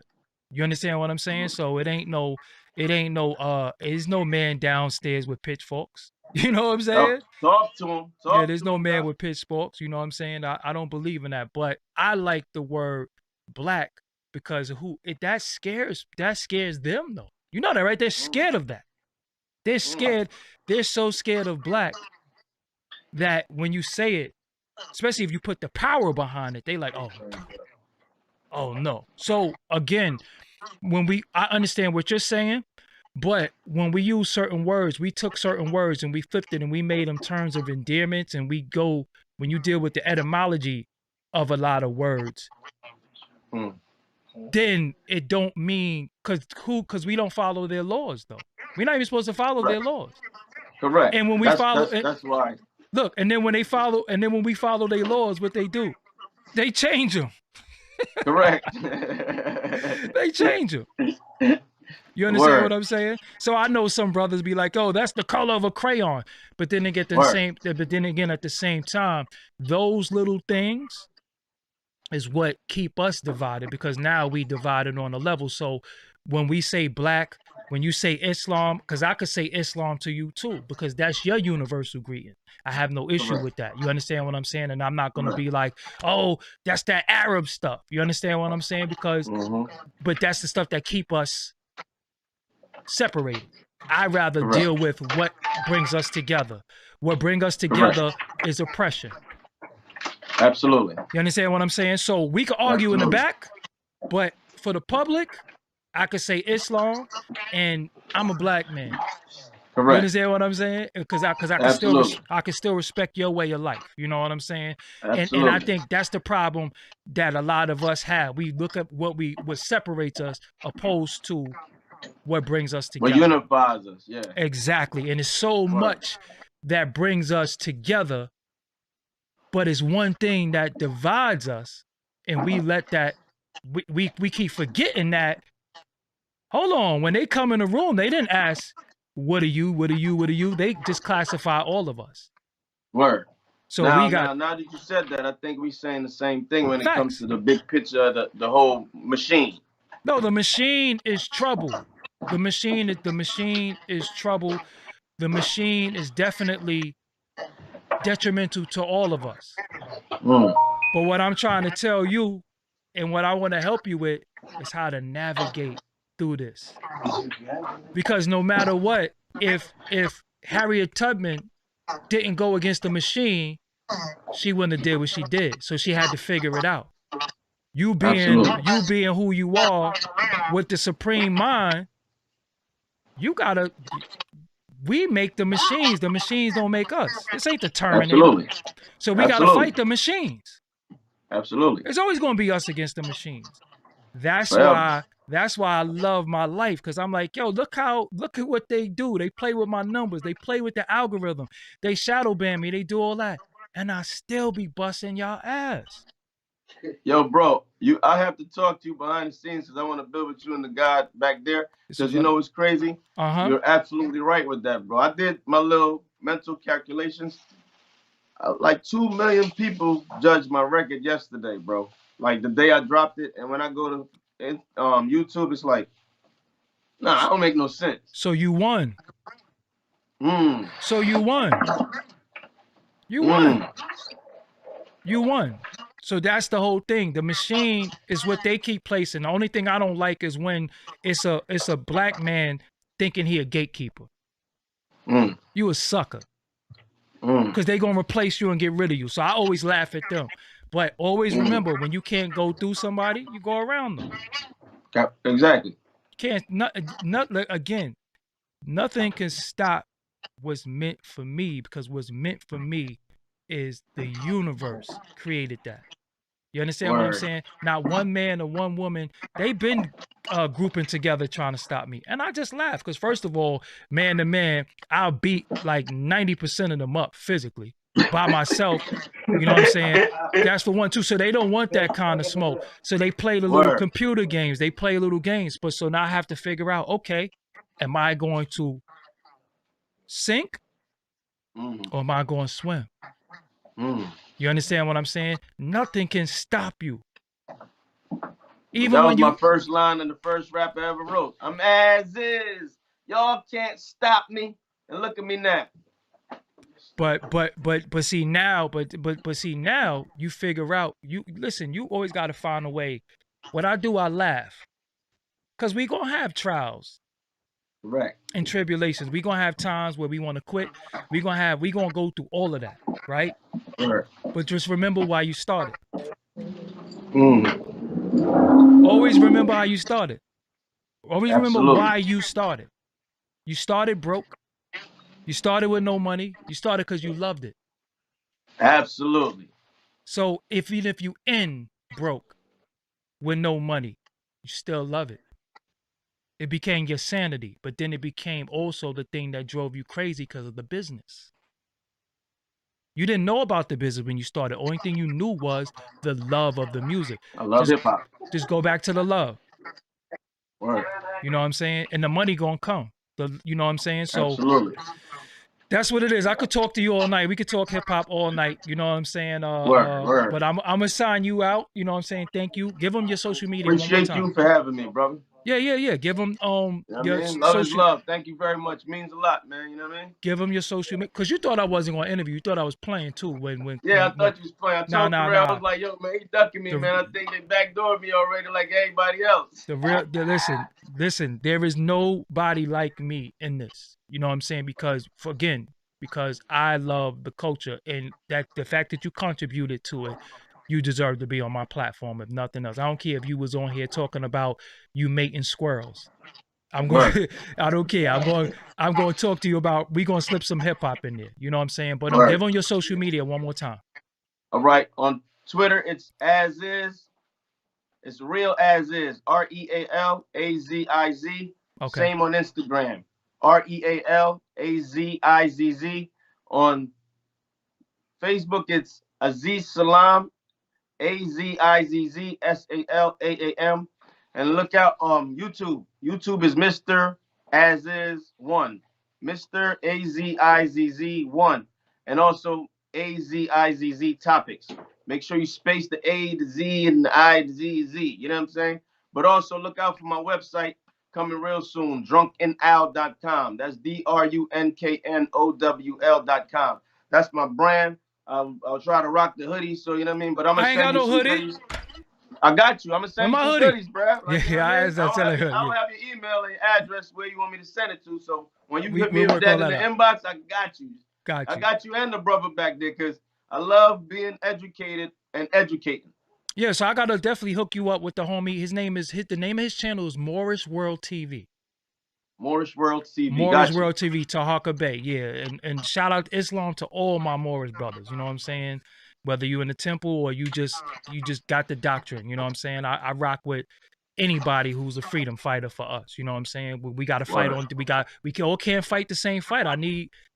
You understand what I'm saying? So there's no man downstairs with pitchforks. You know what I'm saying? Talk to him. There's no man with pitchforks. You know what I'm saying? I don't believe in that, but I like the word black because that scares them though. You know that, right? They're scared of that. They're scared. They're so scared of black that when you say it, especially if you put the power behind it, they like, oh no. So again, I understand what you're saying, but when we use certain words, we took certain words and we flipped it and we made them terms of endearments, and when you deal with the etymology of a lot of words, then it don't mean, because we don't follow their laws though. We're not even supposed to follow their laws. Correct. And when we that's why. Look, and then when we follow their laws, what they do? They change them. Correct. They change them. You understand what I'm saying? So I know some brothers be like, "Oh, that's the color of a crayon," but then they get the same. But then again, at the same time, those little things is what keep us divided, because now we divided on a level. So when we say black, when you say Islam, because I could say Islam to you too, because that's your universal greeting. I have no issue with that. You understand what I'm saying? And I'm not going to be like, oh, that's that Arab stuff. You understand what I'm saying? Because, but that's the stuff that keep us separated. I'd rather deal with what brings us together. What brings us together is oppression. Absolutely. You understand what I'm saying? So we could argue in the back, but for the public, I could say Islam, and I'm a black man. Correct. You understand what I'm saying? Because I can still respect your way of life. You know what I'm saying? And I think that's the problem that a lot of us have. We look at what separates us opposed to what brings us together. What unifies us, yeah. Exactly. And it's so much that brings us together, but it's one thing that divides us, and we let that, we keep forgetting that. Hold on, when they come in the room, they didn't ask, what are you? What are you? What are you? They just classify all of us. Word. So now, we got now that you said that, I think we saying the same thing when it comes facts. to the big picture of the whole machine. No, the machine is trouble. The machine is trouble. The machine is definitely detrimental to all of us. Mm. But what I'm trying to tell you and what I want to help you with is how to navigate through this. Because no matter what, if Harriet Tubman didn't go against the machine, she wouldn't have did what she did. So she had to figure it out. You being who you are with the supreme mind, you gotta. We make the machines. The machines don't make us. This ain't the Terminator. Absolutely. So we gotta fight the machines. Absolutely. It's always gonna be us against the machines. That's Forever. why I love my life, because I'm like, yo, look at what they do. They play with my numbers. They play with the algorithm. They shadow ban me. They do all that, and I still be busting y'all ass. Yo, bro, I have to talk to you behind the scenes because I want to build with you and the guy back there. Because you know what's crazy? You're absolutely right with that, bro. I did my little mental calculations. Like 2 million people judged my record yesterday, bro. Like the day I dropped it, and when I go to YouTube, it's like, nah, I don't make no sense. So you won. Mm. So you won. You won. You won. So that's the whole thing. The machine is what they keep placing. The only thing I don't like is when it's a black man thinking he a gatekeeper. You a sucker. Because they gonna replace you and get rid of you. So I always laugh at them. But always remember, when you can't go through somebody, you go around them. Exactly. Can't again, nothing can stop what's meant for me, because what's meant for me is the universe created that. You understand what I'm saying? Not one man or one woman. They've been grouping together trying to stop me. And I just laugh because, first of all, man to man, I'll beat like 90% of them up physically by myself. You know what I'm saying? That's for one, too. So they don't want that kind of smoke. So they play the little computer games. They play little games. But so now I have to figure out, okay, am I going to sink or am I going to swim? You understand what I'm saying? Nothing can stop you. Even that when was my first line in the first rap I ever wrote. I'm as is. Y'all can't stop me. And look at me now. But see now, see now, you figure out, you listen, you always got to find a way. What I do, I laugh. Because we going to have trials. Correct. And tribulations. We going to have times where we want to quit. We going to go through all of that, right? Right. But just remember why you started. Always remember how you started. Always remember why you started. You started broke. You started with no money. You started because you loved it. Absolutely. So even if you end broke with no money, you still love it. It became your sanity, but then it became also the thing that drove you crazy because of the business. You didn't know about the business when you started. Only thing you knew was the love of the music. I love hip hop. Just go back to the love. Word. You know what I'm saying? And the money gonna come. You know what I'm saying? So absolutely. That's what it is. I could talk to you all night. We could talk hip hop all night. You know what I'm saying? Word. But I'm gonna sign you out. You know what I'm saying? Thank you. Give them your social media. Appreciate one more time. you for having me, brother. Yeah. Give them your love is love. Thank you very much. Means a lot, man. You know what I mean? Give them your social media, because you thought I wasn't gonna interview. You thought I was playing too. I thought you was playing. I told Terrell, I was like, yo, man, he ducking me, man. I think they backdoored me already, like everybody else. Listen. There is nobody like me in this. You know what I'm saying? Because I love the culture, and that the fact that you contributed to it, you deserve to be on my platform, if nothing else. I don't care if you was on here talking about you mating squirrels. I don't care. I'm going to talk to you about, we going to slip some hip hop in there. You know what I'm saying? But give on your social media one more time. All right. On Twitter, it's as is. It's real as is. REALAZIZ. Okay. Same on Instagram. REALAZIZZ. On Facebook, it's Aziz Salam. AZIZZSALAAM. And look out YouTube. YouTube is Mr. As Is 1. Mr. AZIZZ1, and also AZIZZ Topics. Make sure you space the A, the Z, and the I, the Z, Z. You know what I'm saying? But also look out for my website coming real soon, drunkenowl.com. That's drunknowl.com. That's my brand. I'll try to rock the hoodie, so you know what I mean? But I'm going I to ain't send got you no some hoodie. hoodies. I got you. I'm gonna Where send you my some hoodie? goodies, bro. Like, you know Yeah, what I I mean? tell her. I don't have your email and address where you want me to send it to. So when you hit me We'll with work that all in the that out. inbox, I got you. Got I you. got you and the brother back there because I love being educated and educating. Yeah, so I gotta definitely hook you up with the homie. The name of his channel is Morris World TV. Morris World TV. Morris Got you. World TV, Tahaka Bay. Yeah, and shout out Islam to all my Morris brothers. You know what I'm saying? Whether you in the temple or you just got the doctrine. You know what I'm saying? I rock with anybody who's a freedom fighter for us. You know what I'm saying? We got to fight on. We all can't fight the same fight.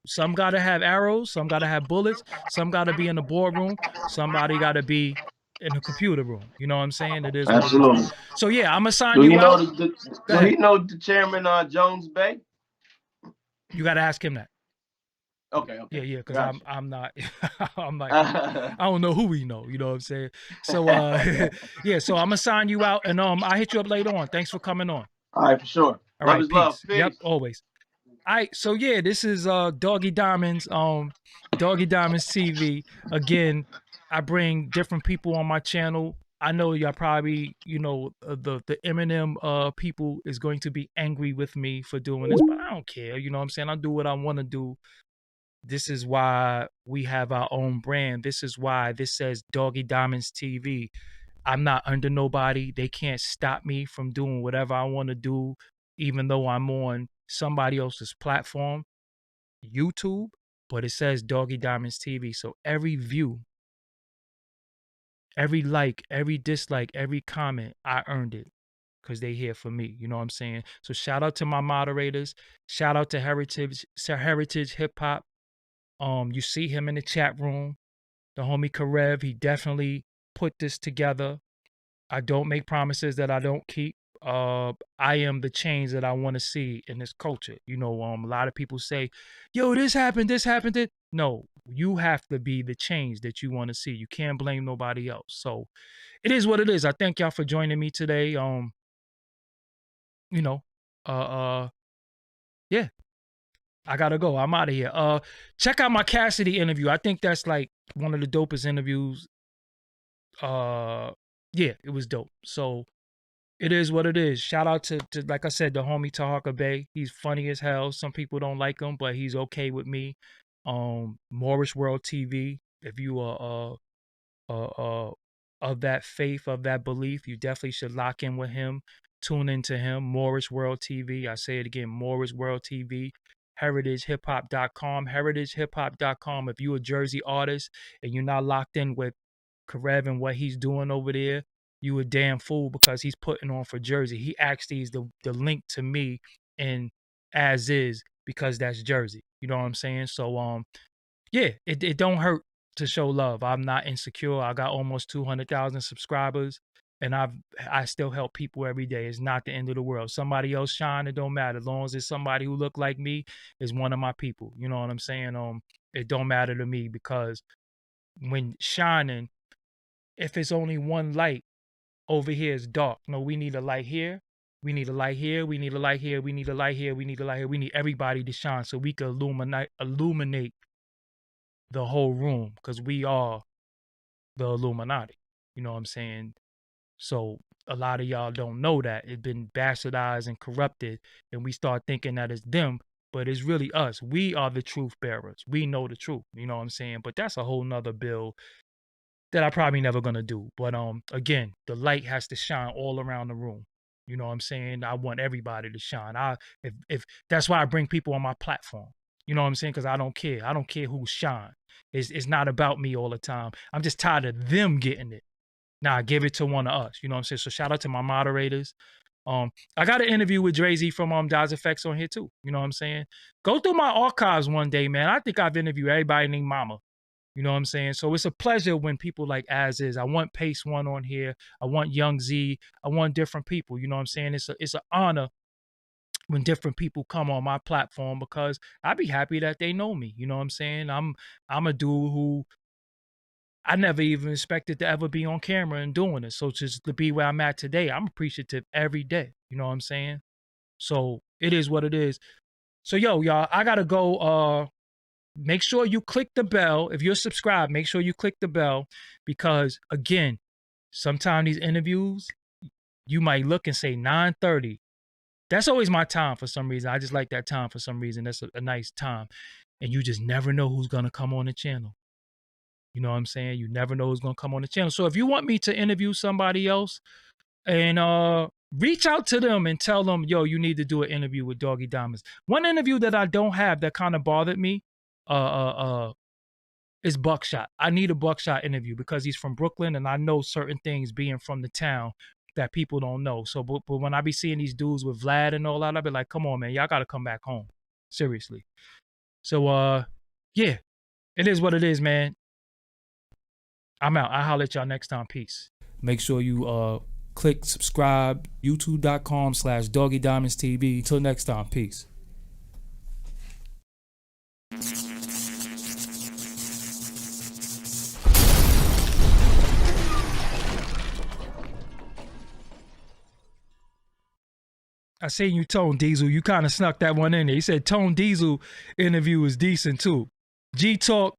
Some got to have arrows. Some got to have bullets. Some got to be in the boardroom. Somebody got to be in the computer room. You know what I'm saying? It is what it is. Absolutely. So yeah, I'm gonna sign Do you you know out. do he know the chairman Jones Bay? You got to ask him that. Okay. Yeah, because Gotcha. I'm not I'm like I don't know who we know, you know what I'm saying? So yeah, so I'm gonna sign you out and I'll hit you up later on. Thanks for coming on. All right, for sure. All Love right, is love. peace. Peace. Yep, always. All right, so yeah, this is Doggie Diamonds, Doggie Diamonds TV. Again, I bring different people on my channel. I know y'all probably, the Eminem people is going to be angry with me for doing this, but I don't care. You know what I'm saying? I do what I want to do. This is why we have our own brand. This is why this says Doggie Diamonds TV. I'm not under nobody. They can't stop me from doing whatever I want to do, even though I'm on somebody else's platform, YouTube, but it says Doggie Diamonds TV. So every view, every like, every dislike, every comment, I earned it because they here for me. You know what I'm saying? So shout out to my moderators. Shout out to Heritage Hip Hop. You see him in the chat room, the homie Karev. He definitely put this together. I don't make promises that I don't keep. I am the change that I want to see in this culture. A lot of people say, "Yo, this happened. No, you have to be the change that you want to see. You can't blame nobody else. So it is what it is. I thank y'all for joining me today. Yeah. I gotta go. I'm out of here. Check out my Cassidy interview. I think that's like one of the dopest interviews. Yeah, it was dope. So it is what it is. Shout out to like I said, the homie Tahaka Bay. He's funny as hell. Some people don't like him, but he's okay with me. Morris World TV. If you are of that faith, of that belief, you definitely should lock in with him. Tune into him. Morris World TV. I say it again, Morris World TV. HeritageHipHop.com. HeritageHipHop.com. If you're a Jersey artist and you're not locked in with Karev and what he's doing over there, you a damn fool because he's putting on for Jersey. He actually is the link to me in As Is because that's Jersey. You know what I'm saying? So yeah, it don't hurt to show love. I'm not insecure. I got almost 200,000 subscribers and I still help people every day. It's not the end of the world. Somebody else shine, it don't matter. As long as it's somebody who look like me, is one of my people. You know what I'm saying? It don't matter to me because when shining, if it's only one light, over here is dark. No, we need a light here. We need a light here. We need a light here. We need a light here. We need a light here. We need everybody to shine so we can illuminate the whole room because we are the Illuminati. You know what I'm saying? So a lot of y'all don't know that. It's been bastardized and corrupted, and we start thinking that it's them, but it's really us. We are the truth bearers. We know the truth. You know what I'm saying? But that's a whole nother bill that I probably never gonna do. But again, the light has to shine all around the room. You know what I'm saying? I want everybody to shine. If that's why I bring people on my platform. You know what I'm saying? Because I don't care. I don't care who shine. It's not about me all the time. I'm just tired of them getting it. Nah, give it to one of us. You know what I'm saying? So shout out to my moderators. I got an interview with Dre-Z from Daz Effects on here too. You know what I'm saying? Go through my archives one day, man. I think I've interviewed everybody named Mama. You know what I'm saying? So it's a pleasure when people like As Is. I want Pace One on here. I want Young Z. I want different people. You know what I'm saying? It's an honor when different people come on my platform, because I'd be happy that they know me. You know what I'm saying? I'm a dude who I never even expected to ever be on camera and doing it. So just to be where I'm at today, I'm appreciative every day. You know what I'm saying? So it is what it is. So yo, y'all, I gotta go. Make sure you click the bell. If you're subscribed, make sure you click the bell, because again, sometimes these interviews, you might look and say 9:30. That's always my time for some reason. I just like that time for some reason. That's a nice time. And you just never know who's gonna come on the channel. You know what I'm saying? You never know who's gonna come on the channel. So if you want me to interview somebody else, and reach out to them and tell them, yo, you need to do an interview with Doggie Diamonds. One interview that I don't have that kind of bothered me is Buckshot. I need a Buckshot interview because he's from Brooklyn, and I know certain things being from the town that people don't know. So but when I be seeing these dudes with Vlad and all that, I be like, come on, man, y'all gotta come back home. Seriously. So yeah, it is what it is, man. I'm out. I'll holler at y'all next time. Peace. Make sure you click subscribe, youtube.com/Doggie Diamonds TV. Until next time, peace. I seen you, Tone Diesel. You kind of snuck that one in there. He said Tone Diesel interview is decent too. G Talk